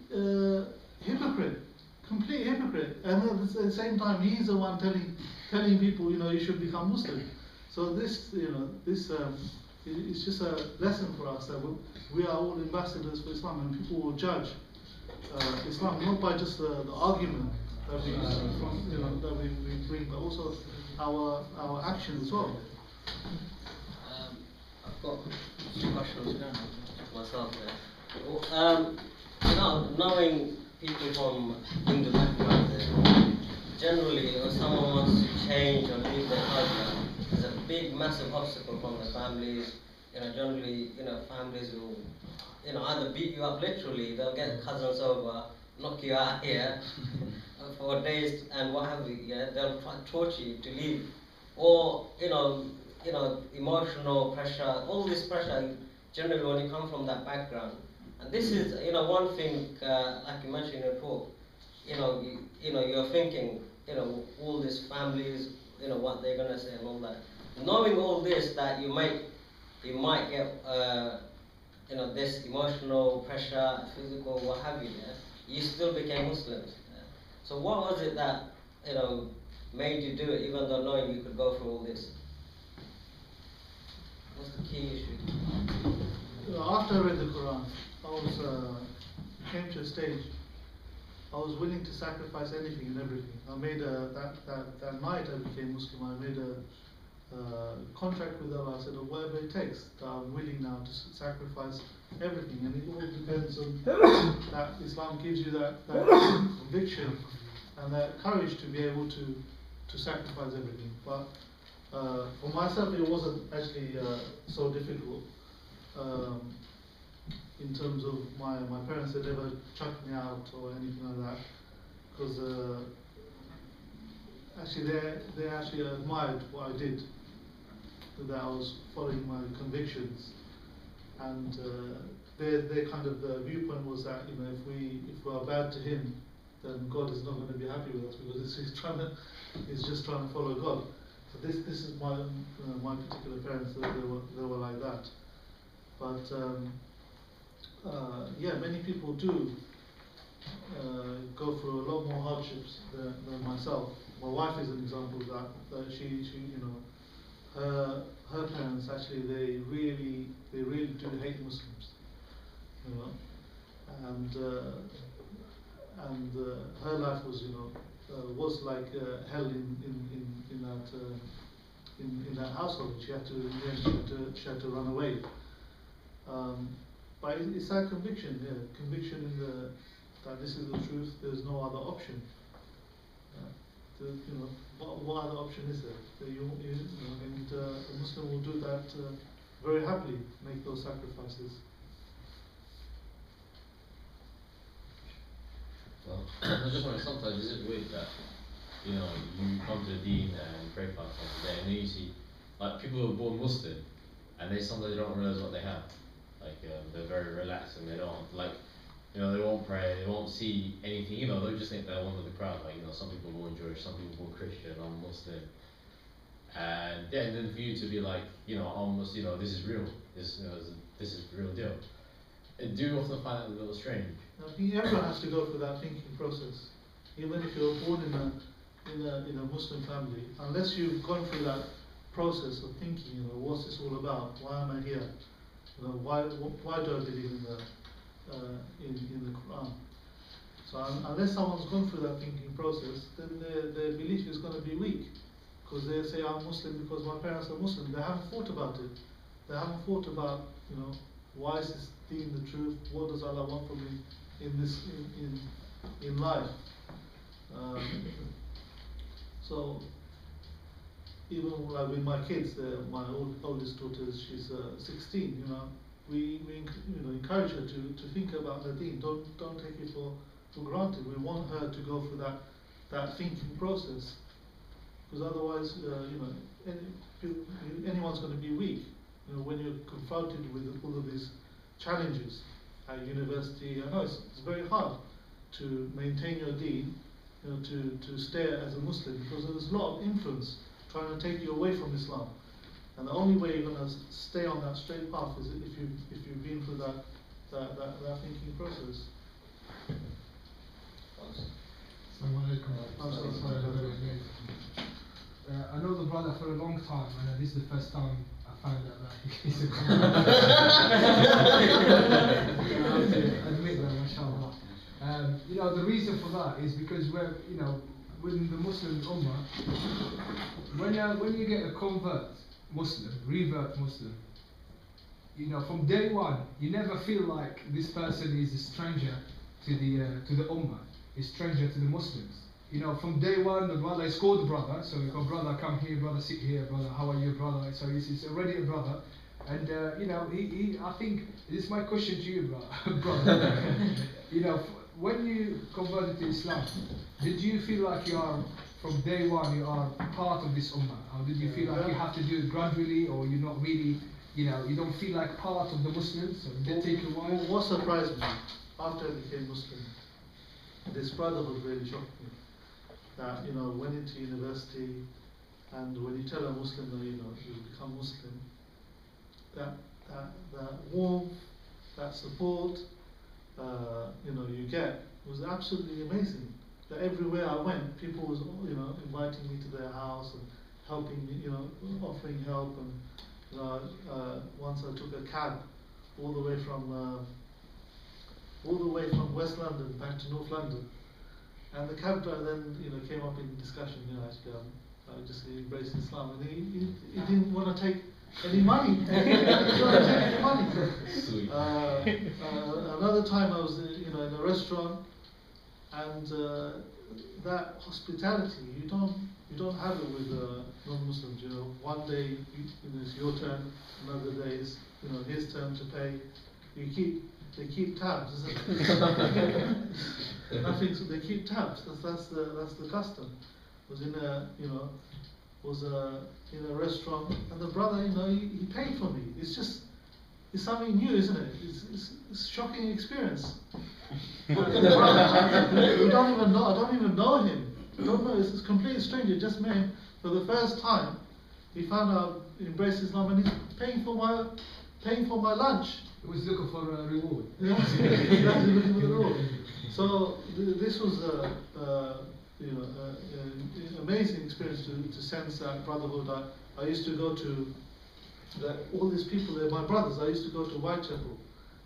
B: hypocrite. Complete hypocrite. And at the same time, he's the one telling people, you know, you should become Muslim. So this, you know, it's just a lesson for us that we are all ambassadors for Islam, and people will judge Islam not by just the argument that we, that we bring, but also our actions as well.
A: I've got some questions myself there. You know, knowing people from Hindu backgrounds, generally, when someone wants to change or leave their culture, there's a big, massive obstacle from the families. You know, generally, you know, families will, you know, either beat you up literally, they'll get cousins over, knock you out here for days and what have you. Yeah, they'll try to torture you to leave, or you know, emotional pressure. All this pressure, generally, when you come from that background. And this is, you know, one thing, like you mentioned in your talk, you know, you're thinking, you know, all these families, you know, what they're gonna say and all that. Knowing all this, that you might get, you know, this emotional pressure, physical, what have you, yeah? You still became Muslims. Yeah? So what was it that, you know, made you do it, even though knowing you could go through all this? What's the key issue?
B: After I read the Quran, I came to a stage. I was willing to sacrifice anything and everything. I made that night I became Muslim. I made contract with Allah. I said, whatever it takes, that I'm willing now to sacrifice everything. And it all depends on that Islam gives you that conviction and that courage to be able to sacrifice everything. But for myself, it wasn't actually so difficult. In terms of my parents, they never chucked me out or anything like that, because actually they actually admired what I did, that I was following my convictions, and their kind of viewpoint was that, you know, if we are bad to Him, then God is not going to be happy with us, because He's just trying to follow God. So this is my my particular parents. They were like that, but yeah, many people do go through a lot more hardships than myself. My wife is an example of that. That she you know, her parents actually they really do hate Muslims, you know, and her life was, you know, was like hell in that household. She had to run away. But it's that conviction, conviction in that this is the truth. There's no other option. You know, what other option is there? You know, and a Muslim will do that very happily, make those sacrifices.
F: Well, I just wonder, sometimes is it weird that, you know, you come to the deen and pray 5 times a day, and then you see, like, people who are born Muslim, and they sometimes don't realize what they have. Like, they're very relaxed and they don't, like, you know, they won't pray, they won't see anything, you know, they'll just think they're one of the crowd. Like, you know, some people are born Jewish, some people are born Christian, I'm Muslim. And yeah, and then for you to be like, you know, almost, you know, this is real, this, you know, this is the real deal. I do often find that a little strange.
B: I think everyone has to go through that thinking process. Even if you're born in a Muslim family, unless you've gone through that process of thinking, you know, what's this all about? Why am I here? You know, why do I believe in the Quran? So unless someone's gone through that thinking process, then their belief is going to be weak, because they say, I'm Muslim because my parents are Muslim. They haven't thought about it. They haven't thought about, you know, why is this deen the truth? What does Allah want from me in life? So even like with my kids, my oldest daughter, she's 16. You know, we you know, encourage her to think about the deen. Don't take it for granted. We want her to go through that thinking process, because otherwise, you know, anyone's going to be weak. You know, when you're confronted with all of these challenges at university, I know it's very hard to maintain your deen, you know, to stay as a Muslim, because there's a lot of influence trying to take you away from Islam. And the only way you're going to stay on that straight path is if you've been through that thinking process.
G: I know the brother for a long time, and this is the first time I found out that he's a convert. I have to admit that, mashallah. You know, the reason for that is because we're, you know, within the Muslim Ummah, when you get a convert Muslim, revert Muslim, you know, from day one, you never feel like this person is a stranger to the Ummah, a stranger to the Muslims. You know, from day one, the brother is called brother, so you go, brother, come here, brother, sit here, brother, how are you, brother? So it's already a brother. And, you know, I think, this is my question to you, brother. You know, when you converted to Islam, did you feel like you are, from day one, you are part of this Ummah? Or did you feel like you have to do it gradually, or you're not really, you know, you don't feel like part of the Muslims? So did it take a while?
B: What surprised me, after I became Muslim, this brotherhood really shocked me. That, you know, went into university, and when you tell a Muslim that, you know, you become Muslim, that warmth, that support, you know, you get was absolutely amazing. That everywhere I went, people was, you know, inviting me to their house and helping me, you know, offering help. And, you know, once I took a cab all the way from West London back to North London. And the cab driver then, you know, came up in discussion, you know, actually, just embraced Islam, and he didn't want to take any money. He didn't want to take any money.
F: Sweet.
B: Another time I was in a restaurant, and that hospitality you don't have it with non-Muslims. One day it's your turn, another day it's his turn to pay. They keep tabs, isn't it? They keep tabs. That's the custom. Was in a restaurant, and the brother, he paid for me. It's something new, isn't it? It's a shocking experience. The brother, we don't even know. I don't even know him. I don't know. It's a complete stranger. Just met him for the first time. He found out, embraced Islam, and he's paying for my lunch.
G: He was looking for a reward.
B: Yeah, exactly, looking for the reward. So this was an amazing experience to sense that brotherhood. I used to go to all these people. They're my brothers. I used to go to Whitechapel,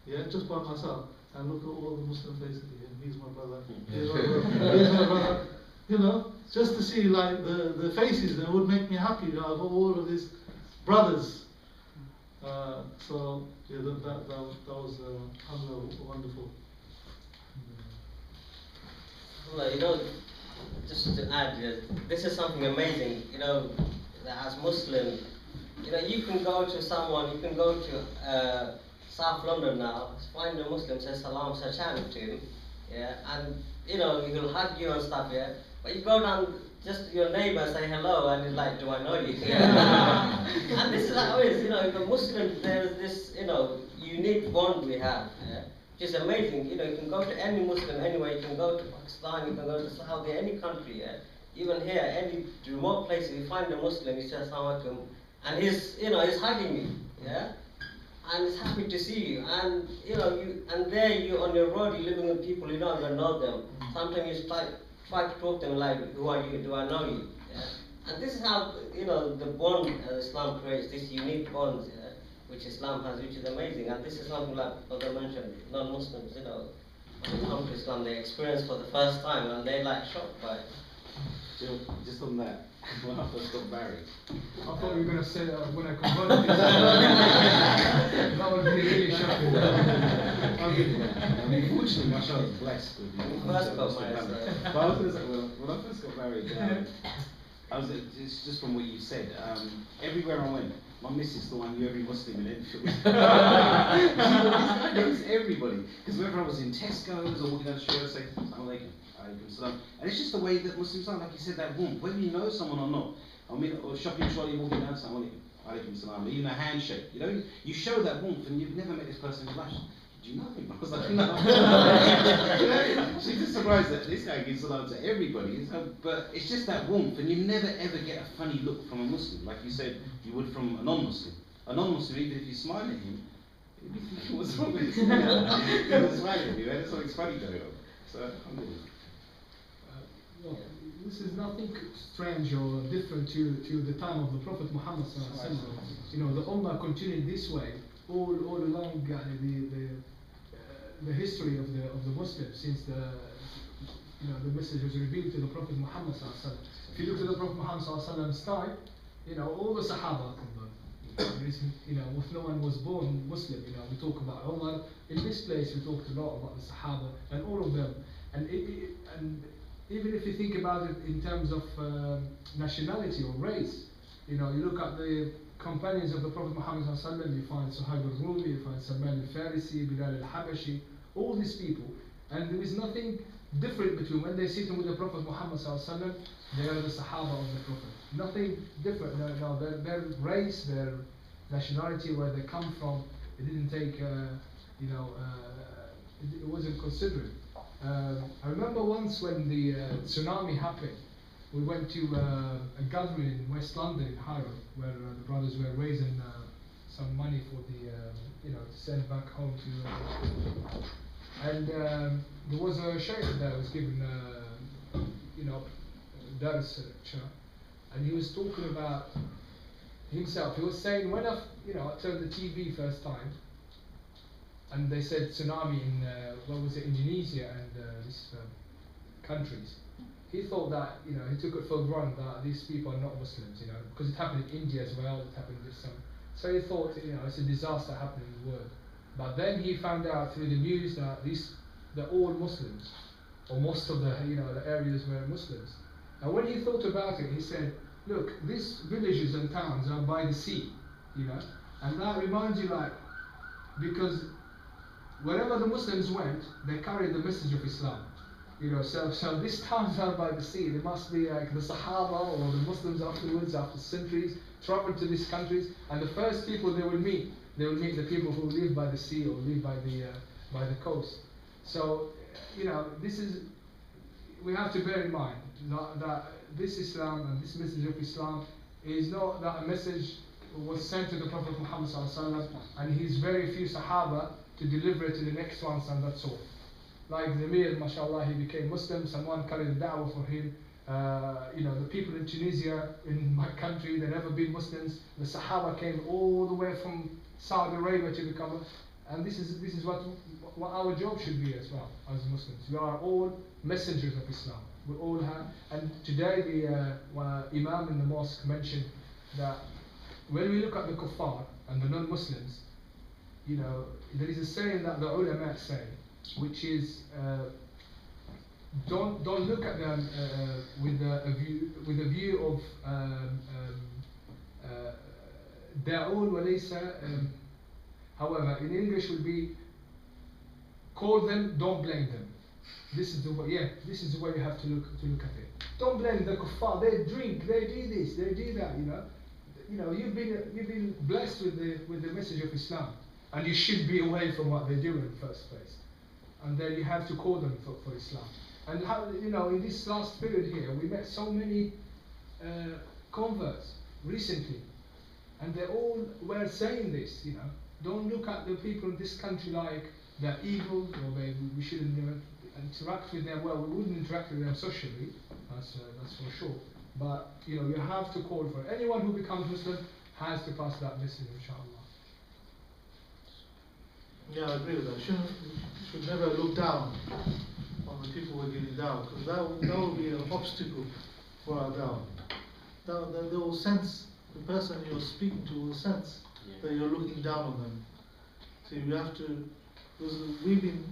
B: just by myself, and look at all the Muslim faces. He's my brother. He's my brother. He's my brother. Just to see like the faces that would make me happy. I've got all of these brothers. So yeah, that was wonderful.
A: Well, just to add, this is something amazing. That as Muslim, you can go to someone, you can go to South London now, find a Muslim, say salam, say chant to him, and he'll hug you and stuff, but you go down, just your neighbor say hello, and he's like, do I know you? And this is how it is, the Muslims, there's this, unique bond we have, which is amazing. You can go to any Muslim anywhere, you can go to Pakistan, you can go to Saudi, any country, even here, any remote place, you find a Muslim, he says assalamu alaikum, and he's hugging you, and he's happy to see you, and there you on your road, you're living with people, you don't even know them. Sometimes you try to talk to them like, who are you? Do I know you? And this is how the bond Islam creates, this unique bond, which Islam has, which is amazing. And this is something like Brother mentioned, non-Muslims, when they come to Islam, they experience for the first time, and they're like shocked by it.
E: Just on that, when I first got married.
G: I thought you were going to say when I converted. That would be really shocking.
E: Fortunately, my child was blessed with
A: First got married,
E: But I was going to say, when I first got married, it's just from what you said. Everywhere I went, my missus thought I knew every Muslim in Enfield. This guy knows everybody. Because whenever I was in Tesco's or walking down the street, I'd say, Assalamu alaikum. And it's just the way that Muslims are, like you said, that warmth, whether you know someone or not. I mean, or shopping trolley walking down, Assalamu alaikum salam, even a handshake. You show that warmth, and you've never met this person in life. Do you know him? I was like, no. She's just surprised that this guy gives salam to everybody. But it's just that warmth, and you never ever get a funny look from a Muslim, like you said you would from a non-Muslim. A non-Muslim, even if you smile at him, he'd be thinking, what's wrong with him? He's smiling at you, there's something funny going on. So, alhamdulillah.
G: Well, this is nothing strange or different to the time of the Prophet Muhammad sallallahu alaihi wasallam. The Ummah continued this way all along the history of the Muslims since the message was revealed to the Prophet Muhammad sallallahu alaihi wasallam. If you look at the Prophet Muhammad sallallahu alaihi wasallam's time, all the Sahaba if no one was born Muslim, we talk about Umar. In this place, we talked a lot about the Sahaba and all of them, and even if you think about it in terms of nationality or race, you look at the companions of the Prophet Muhammad ﷺ, you find Suhaib al-Rumi, you find Salman al-Farisi, Bilal al-Habashi, all these people, and there is nothing different between when they sit with the Prophet Muhammad ﷺ, they are the Sahaba of the Prophet. Nothing different. No, their race, their nationality, where they come from, it didn't take, it wasn't considered. I remember once when the tsunami happened, we went to a gathering in West London in Harrow, where the brothers were raising some money for the, to send back home to. And there was a sheikh that was given, dars lecture, and he was talking about himself. He was saying, when I turned the TV first time, and they said tsunami in, Indonesia and these countries. he thought that, you know, he took it for granted that these people are not Muslims, you know, because it happened in India as well, it happened in some. So he thought, you know, it's a disaster happening in the world. But then he found out through the news that they're all Muslims, or most of the, you know, the areas were Muslims. And when he thought about it, he said, look, these villages and towns are by the sea, you know, and that reminds you, like, because wherever the Muslims went, they carried the message of Islam. You know, so these towns are by the sea. They must be like the Sahaba or the Muslims afterwards, after centuries, traveled to these countries, and the first people they will meet the people who live by the sea or live by the coast. So, you know, we have to bear in mind that this Islam and this message of Islam is not that a message was sent to the Prophet Muhammad ﷺ and his very few Sahaba to deliver it to the next ones and that's all. Like Zamir, mashallah, he became Muslim, someone carried the da'wah for him. You know, the people in Tunisia, in my country, they've never been Muslims. The Sahaba came all the way from Saudi Arabia to become, and this is what our job should be as well, as Muslims. We are all messengers of Islam. We all have, and today the Imam in the mosque mentioned that when we look at the kuffar and the non-Muslims, you know, there is a saying that the ulama say, which is don't look at them with a view of da'un wa laysa. However, in English would be call them, don't blame them. This is the way. Yeah, this is the way you have to look at it. Don't blame the kuffar. They drink, they do this, they do that. You know, you've been blessed with the message of Islam, and you should be away from what they do in the first place. And then you have to call them for Islam. And how, you know, in this last period here, we met so many converts recently, and they all were saying this. You know, don't look at the people in this country like they're evil, or we shouldn't interact with them. Well, we wouldn't interact with them socially, that's for sure. But you know, you have to call for it. Anyone who becomes Muslim has to pass that message, inshallah.
B: Yeah, I agree with that. Should never look down on the people who are giving down, because that will be an obstacle for our down. They will sense, the person you're speaking to will sense that you're looking down on them. So you have to, because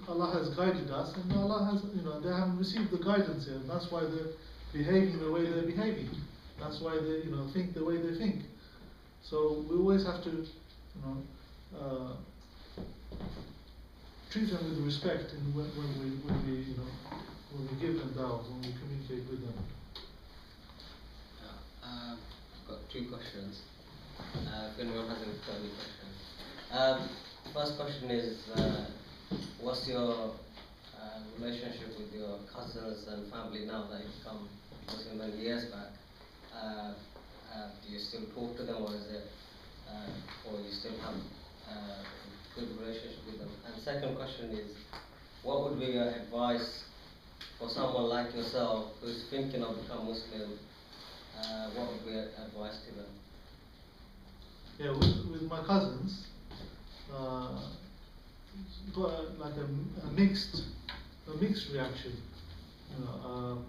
B: Allah has guided us, and Allah has, you know, they haven't received the guidance here, and that's why they're behaving the way they're behaving. That's why they, you know, think the way they think. So we always have to, you know, treat them with respect when we give them dawah, when we communicate with them.
A: I've got 2 questions. If anyone has any questions. First question is, what's your relationship with your cousins and family now that you've come Muslim many years back? Do you still talk to them, or is it, or you still have good relationship with them? And second question is, what would be your advice for someone like yourself who's thinking of becoming Muslim? What would be your advice to them?
B: Yeah, with my cousins, got like a mixed reaction. You know,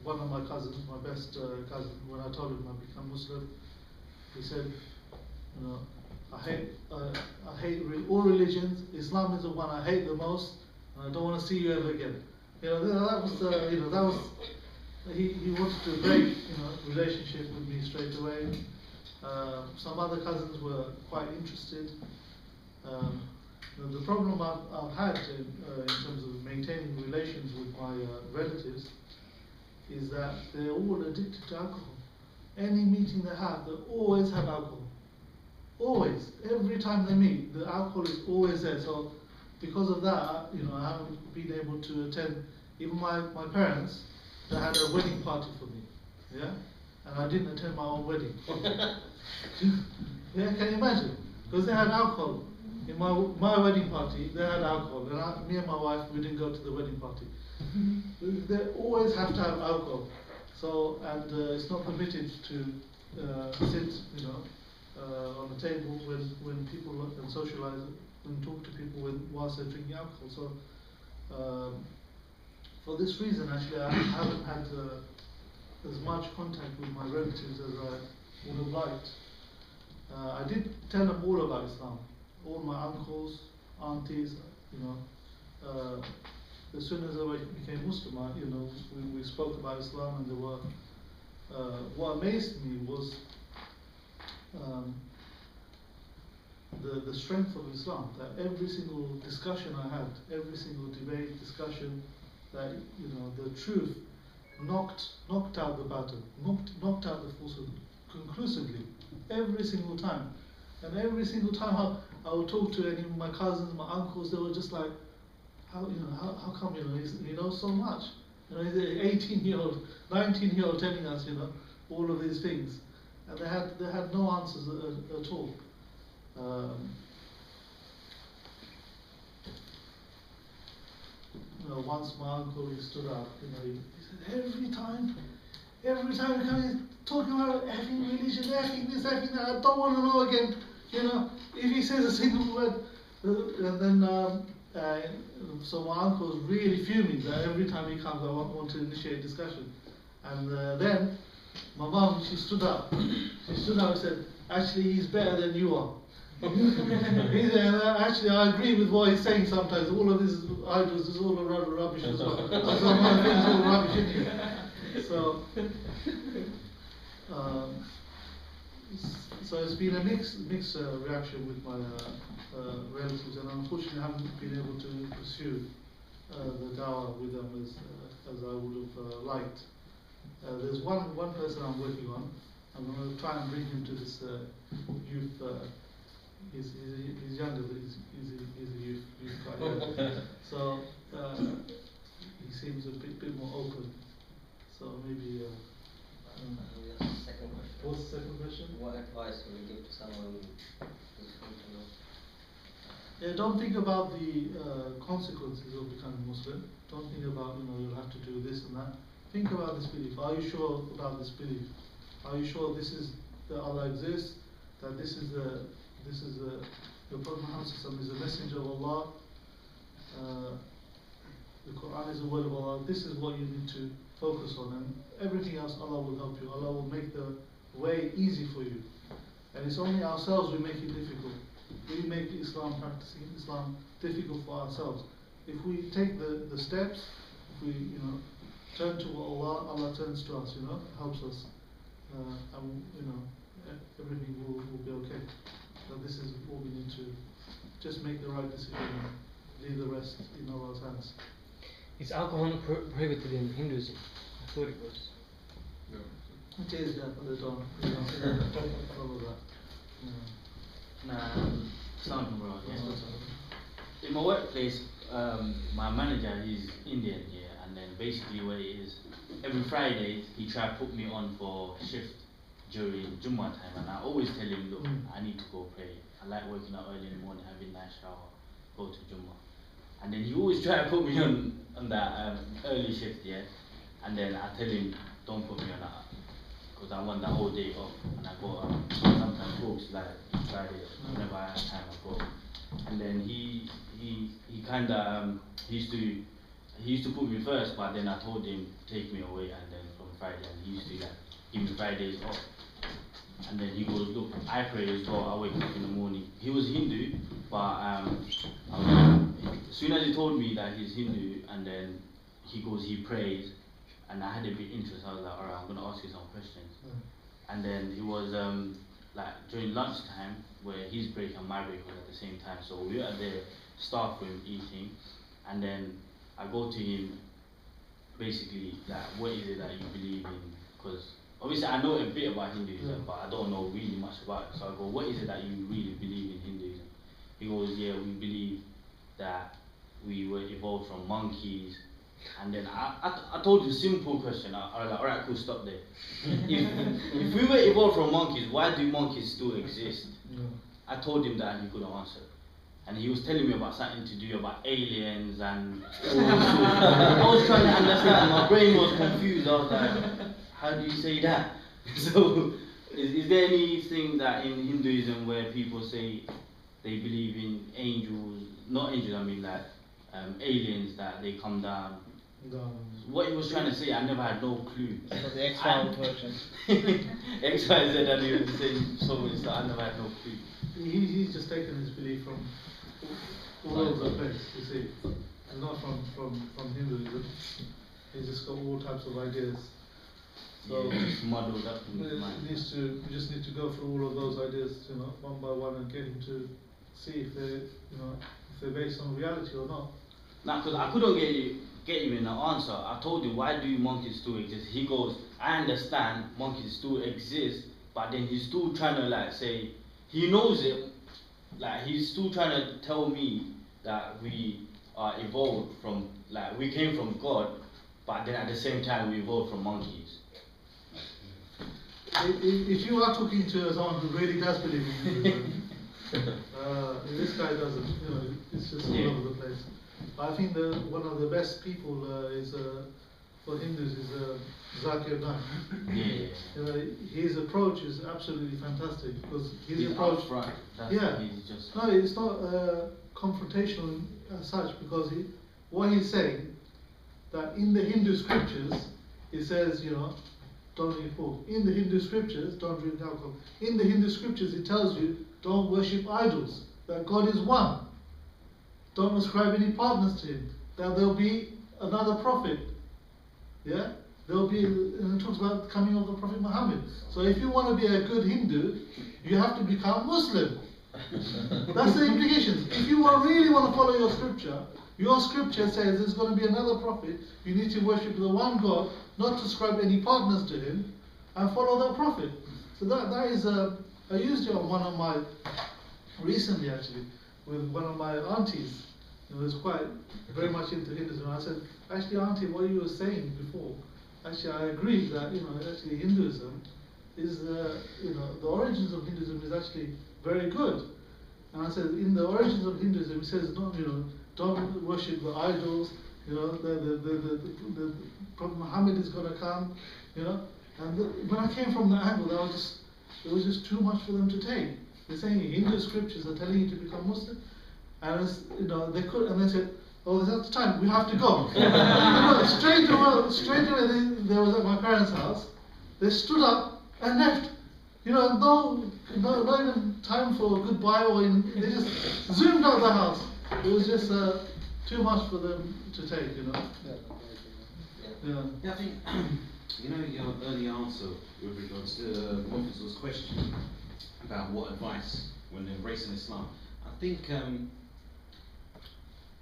B: one of my cousins, my best cousin, when I told him I become Muslim, he said, you know, I hate all religions. Islam is the one I hate the most, and I don't want to see you ever again. You know, that was he wanted to break, you know, relationship with me straight away. Some other cousins were quite interested. The problem I've had in terms of maintaining relations with my relatives is that they're all addicted to alcohol. Any meeting they have, they always have alcohol. Always, every time they meet, the alcohol is always there. So, because of that, you know, I haven't been able to attend. Even my parents, they had a wedding party for me, yeah, and I didn't attend my own wedding. Yeah, can you imagine? Because they had alcohol in my wedding party. They had alcohol, and me and my wife, we didn't go to the wedding party. They always have to have alcohol. So, and it's not permitted to sit, you know, on the table when people and socialize and talk to people whilst they're drinking alcohol. So, for this reason, actually, I haven't had as much contact with my relatives as I would have liked. I did tell them all about Islam, all my uncles, aunties, you know. As soon as I became Muslim, we spoke about Islam, and there were. What amazed me was the strength of Islam. That every single discussion I had, every single debate, discussion, that the truth knocked out the battle, knocked out the falsehood conclusively, every single time. And every single time I would talk to any of my cousins, my uncles, they were just like, how come he knows so much? He's an 18-year-old, 19-year-old telling us all of these things, and they had no answers at all. Once my uncle, he stood up, he said, every time you come in talking about effing religion, effing this, effing that, I don't want to know again. If he says a single word, and then so my uncle was really fuming that every time he comes, I want to initiate discussion. And then my mum, she stood up. She stood up and said, actually, he's better than you are. He said, actually, I agree with what he's saying sometimes. All of this idols is all rubbish as well. So my thing's all rubbish in here. So it's been a mixed reaction with my relatives, and unfortunately I haven't been able to pursue the Dawah with them as I would have liked. There's one person I'm working on. I'm going to try and bring him to this youth. He's younger, but he's a youth guy. So he seems a bit more open. So maybe.
A: Second question.
B: What's the second question?
A: What advice would you give to someone who's come to know?
B: Yeah, don't think about the consequences of becoming Muslim. Don't think about you'll have to do this and that. Think about this belief. Are you sure about this belief? Are you sure that Allah exists? That this is the Prophet Muhammad is a messenger of Allah. The Quran is the word of Allah. This is what you need to focus on, and everything else Allah will help you. Allah will make the way easy for you. And it's only ourselves we make it difficult. We make practicing Islam difficult for ourselves. If we take the steps, if we turn to Allah, Allah turns to us, helps us, and everything will be okay. So this is what we need to just make the right decision and leave the rest in Allah's hands.
H: Is alcohol not prohibited in Hinduism? I thought it was.
D: No.
B: It is, yeah, but they don't follow that.
I: Assalamualaikum bro. In my workplace, my manager, he's Indian here, and then basically what it is, every Friday he try to put me on for shift during Jummah time, and I always tell him, look, I need to go pray. I like waking up early in the morning, having a nice shower, go to Jummah. And then he always try to put me on that early shift, yeah. And then I tell him, don't put me on that, because I want the whole day off. And I go sometimes books like Friday, whenever I have time I go. And then he kind of he used to put me first, but then I told him take me away, and then from Friday, and he used to give me Fridays off. And then he goes, look, I pray as well. I wake up in the morning. He was Hindu, but as soon as he told me that he's Hindu, and then he goes, he prays, and I had a bit interest. I was like, alright, I'm gonna ask you some questions. And then he was like during lunchtime, where his break and my break was at the same time. So we were at the staff room eating, and then I go to him, basically, like, what is it that you believe in? Because obviously I know a bit about Hinduism, but I don't know really much about it. So I go, what is it that you really believe in Hinduism? He goes, yeah, we believe that we were evolved from monkeys. And then I told him a simple question. I was like, alright, cool, stop there. if we were evolved from monkeys, why do monkeys still exist? I told him that, and he couldn't answer. And he was telling me about something to do about aliens and I was trying to understand. My brain was confused. I was like, how do you say that? So, is there anything that in Hinduism where people say they believe in angels, not angels, I mean like aliens, that they come down
B: No.
I: What he was trying to say, I never had no clue.
C: So the X-File version.
I: X, Y, Z, and he was saying so much that I never had no clue.
B: He's just taken his belief from all over the place, you see, and not from Hinduism. He's just got all types of ideas. So
I: Yeah, just muddled up in his
B: we
I: mind.
B: just need to go through all of those ideas, you know, one by one, and get him to see if they, you know, if they're based on reality or not.
I: Nah, because I couldn't get him an answer. I told him, why do monkeys still exist? He goes, I understand monkeys still exist, but then he's still trying to like say, he knows it, like he's still trying to tell me that we are evolved from, like we came from God, but then at the same time we evolved from monkeys.
B: If you are talking to someone who really does believe in Hinduism, this guy doesn't, you know, it's just all over the place. I think one of the best people for Hindus is Zakir Naik.
I: Yeah.
B: You know, his approach is absolutely fantastic because his
I: He's
B: approach.
I: upfront. That's
B: Yeah.
I: He's just.
B: No, it's not confrontational as such because what he's saying that in the Hindu scriptures it says, you know, don't eat pork. In the Hindu scriptures, don't drink alcohol. In the Hindu scriptures it tells you don't worship idols. That God is one. Don't ascribe any partners to him. That there'll be another prophet. Yeah? There'll be, and it talks about the coming of the Prophet Muhammad. So if you want to be a good Hindu, you have to become Muslim. That's the implications. If you really want to follow your scripture says there's going to be another prophet, you need to worship the one God, not to ascribe any partners to him, and follow that prophet. So that is, I used it on one of my, recently actually, with one of my aunties, who was quite very much into Hinduism. I said, actually auntie, what you were saying before, actually I agree that, you know, actually Hinduism is, you know, the origins of Hinduism is actually very good. And I said, in the origins of Hinduism, it says, no, you know, don't worship the idols, you know, the Prophet Muhammad is going to come, you know. And when I came from the angle, it was just too much for them to take. They're saying Hindu scriptures are telling you to become Muslim, and you know they could, and they said, "Oh, that's the time. We have to go." You know, straight away, they was at my parents' house. They stood up and left. You know, no even time for goodbye or they just zoomed out the house. It was just too much for them to take. You know.
E: Yeah, I think you know your early answer with regards to Mofiz's question about what advice when embracing Islam. I think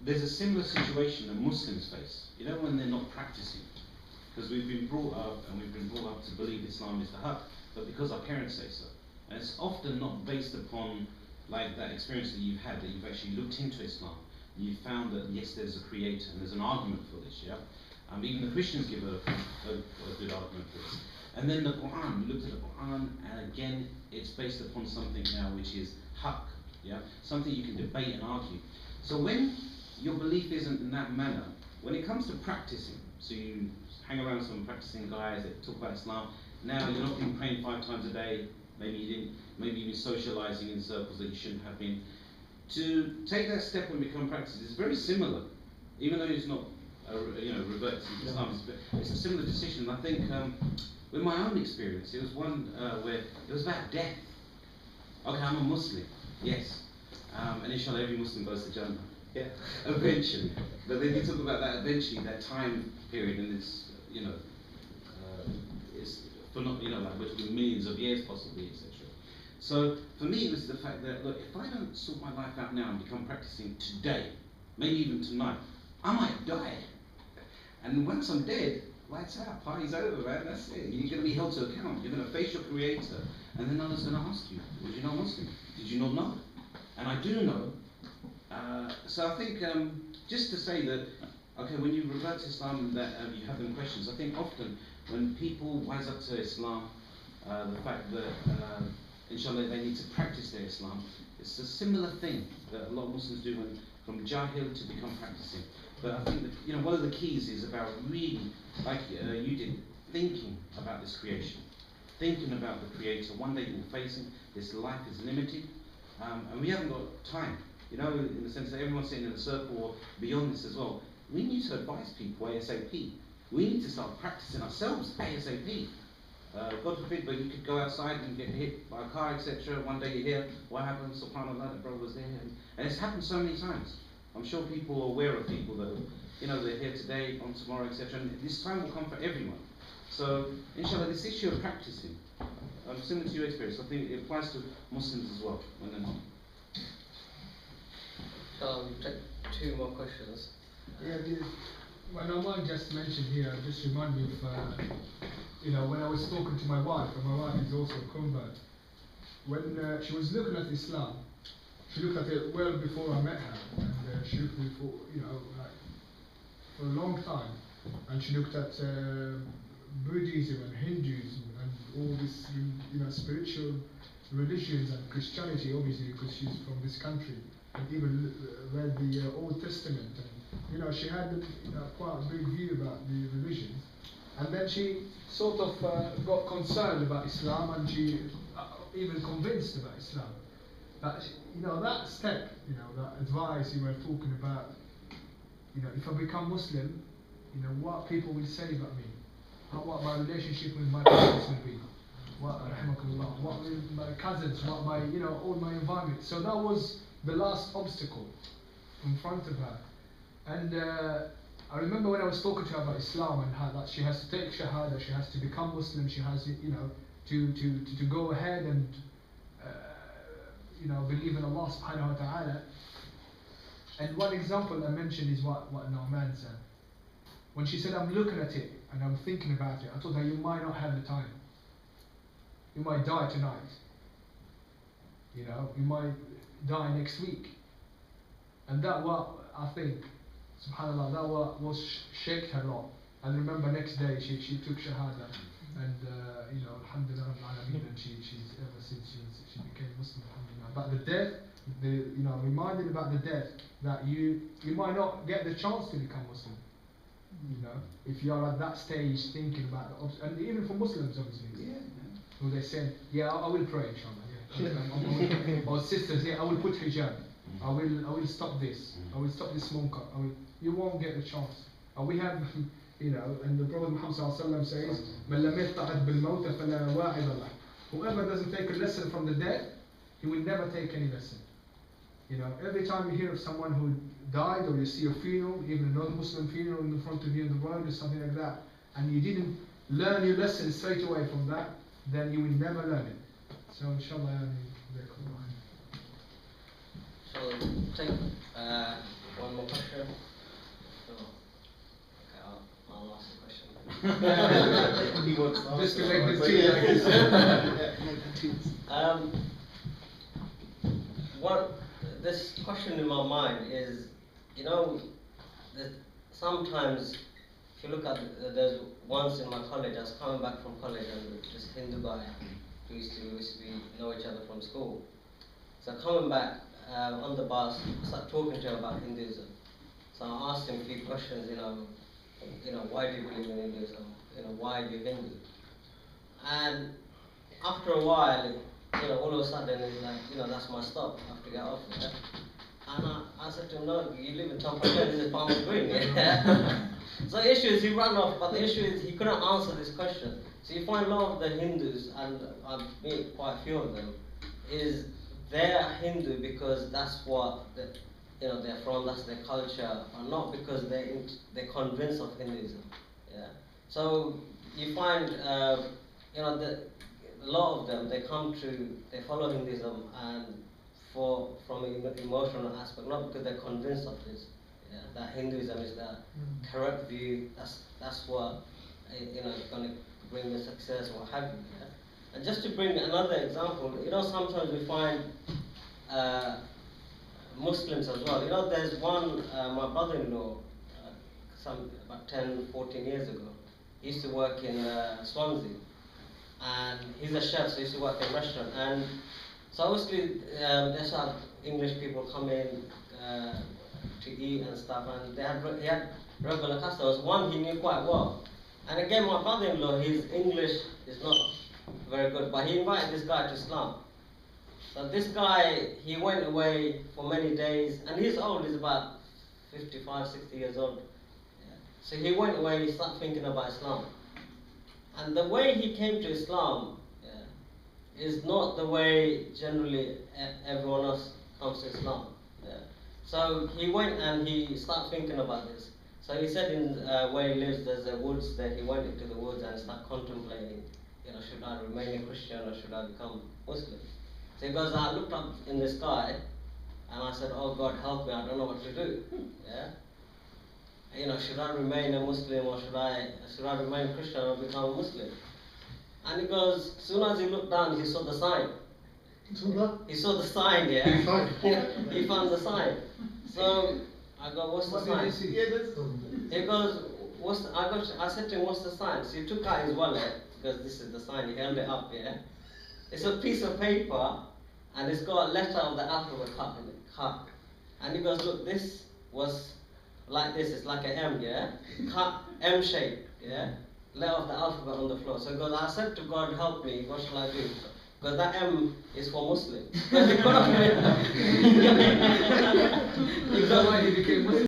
E: there's a similar situation that Muslims face. You know, when they're not practicing, because we've been brought up to believe Islam is the haq, but because our parents say so, and it's often not based upon like that experience that you've had, that you've actually looked into Islam, and you found that yes, there's a creator and there's an argument for this. Yeah. Even the Christians give a good argument for this. And then the Quran, we looked at the Quran, and again, it's based upon something now which is haqq, yeah? Something you can debate and argue. So when your belief isn't in that manner, when it comes to practicing, so you hang around some practicing guys that talk about Islam, now you're not been praying 5 times a day, maybe you've been socializing in circles that you shouldn't have been. To take that step and become practicing is very similar, even though it's not revert to Islam. It's a similar decision. I think with my own experience, it was one where it was about death. Okay, I'm a Muslim, yes, and inshallah every Muslim goes to Jannah. Yeah, eventually. But then you talk about that eventually, that time period, and it's it's for not like we're talking millions of years possibly, etc. So for me, it was the fact that look, if I don't sort my life out now and become practicing today, maybe even tonight, I might die. And once I'm dead, lights out, party's over, man, that's it. You're going to be held to account. You're going to face your creator. And then Allah's going to ask you, was you not Muslim? Did you not know? And I do know. So I think, just to say that, okay, when you revert to Islam, that you have them questions, I think often when people wise up to Islam, the fact that, inshallah, they need to practice their Islam, it's a similar thing that a lot of Muslims do from Jahil to become practicing. But I think that, one of the keys is about really, like you did, thinking about this creation, thinking about the Creator. One day you'll face Him. This life is limited, and we haven't got time. In the sense that everyone's sitting in a circle or beyond this as well. we need to advise people ASAP. We need to start practicing ourselves ASAP. God forbid, but you could go outside and get hit by a car, etc. One day you hear what happened, subhanAllah, the brother was there. And it's happened so many times. I'm sure people are aware of people that, they're here today, on tomorrow, etc. And this time will come for everyone. So, inshallah, this issue of practicing, similar to your experience, I think it applies to Muslims as well. When they're not.
A: Shall we take 2 more questions?
G: Yeah, when Oman just mentioned here, just remind me of, when I was talking to my wife, and my wife is also a convert. When she was looking at Islam, she looked at it well before I met her, and she looked before, for a long time, and she looked at Buddhism and Hinduism and all this, spiritual religions and Christianity, obviously, because she's from this country, and even read the Old Testament, and she had quite a big view about the religions, and then she sort of got concerned about Islam, and she even convinced about Islam. But that step, that advice you were talking about, if I become Muslim, what people will say about me, what my relationship with my parents will be, what will my cousins, what my, all my environment. So that was the last obstacle in front of her. And I remember when I was talking to her about Islam and how that she has to take Shahada, she has to become Muslim, she has to go ahead and believe in Allah subhanahu wa ta'ala. And one example I mentioned is what Nauman said. When she said, I'm looking at it and I'm thinking about it, I told her, you might not have the time. You might die tonight. You might die next week. And that what I think, subhanAllah, that what was shaked her a lot. And remember next day she took Shahada. And alhamdulillah, and she's ever since she became Muslim, alhamdulillah. But the death, reminded about the death, that you might not get the chance to become Muslim. If you are at that stage thinking about and even for Muslims, obviously, who they say, I will pray, inshallah, or sisters, I will put hijab, I will stop this, I will stop this munkar. You won't get the chance. We have, and the Prophet Muhammad ﷺ says, مَنْ لَمْ يَتَّعَدْ بِالْمَوْتَ فَلَا وَاعِظَ لَهُ. Whoever doesn't take a lesson from the dead, he will never take any lesson. Every time you hear of someone who died, or you see a funeral, even a non-Muslim funeral in front of you on the road or something like that, and you didn't learn your lesson straight away from that, then you will never learn it. So inshallah,
A: Shall we take one more question? I'll ask the question.
B: He wants to
G: Just to
B: answer.
G: make the
B: So,
G: tea like
A: this. This question in my mind is, that sometimes if you look at, there's once in my college, I was coming back from college, and this Hindu guy who used to know each other from school. So coming back on the bus, I started talking to him about Hinduism. So I asked him a few questions, why do you believe in Hinduism? Why are you Hindu? And after a while, all of a sudden it's like, that's my stop. I have to get off there. And I said to him, no, you live in Tampere, this is Palmer's Green. So the issue is he ran off, but the issue is he couldn't answer this question. So you find a lot of the Hindus, and I've met quite a few of them, is they're Hindu because that's what they're from, that's their culture, and not because they're convinced of Hinduism. Yeah. So you find a lot of them, they follow Hinduism and from an emotional aspect, not because they're convinced of this. Yeah, that Hinduism is the correct view. That's what is going to bring the success or what have you. Yeah? And just to bring another example, sometimes we find Muslims as well. There's one, my brother-in-law, about 10, 14 years ago, he used to work in Swansea, and he's a chef, so he used to work in a restaurant. And so obviously, there's some English people come in to eat and stuff, and he had regular customers. One he knew quite well. And again, my brother-in-law, his English is not very good, but he invited this guy to Islam. So this guy, he went away for many days, and he's old, he's about 55, 60 years old. So he went away, he started thinking about Islam. And the way he came to Islam is not the way generally everyone else comes to Islam. So he went and he started thinking about this. So he said in where he lives there's a woods there. He went into the woods and started contemplating, should I remain a Christian or should I become Muslim? So he goes, I looked up in the sky and I said, oh God, help me, I don't know what to do. Should I remain a Muslim or should I remain Christian or become a Muslim? And he goes, as soon as he looked down, he saw the sign. He saw the sign, He found the sign. So I go, what's the
G: What
A: sign?
G: did you see?
A: He goes, I said to him, what's the sign? So he took out his wallet, because this is the sign, he held it up, It's a piece of paper, and it's got a letter of the alphabet cut in it, And he goes, look, this was like this, it's like an M, Cut, M shape, Letter of the alphabet on the floor. So he goes, I said to God, help me, what shall I do? Because that M is for Muslim.
G: Is that why he became Muslim?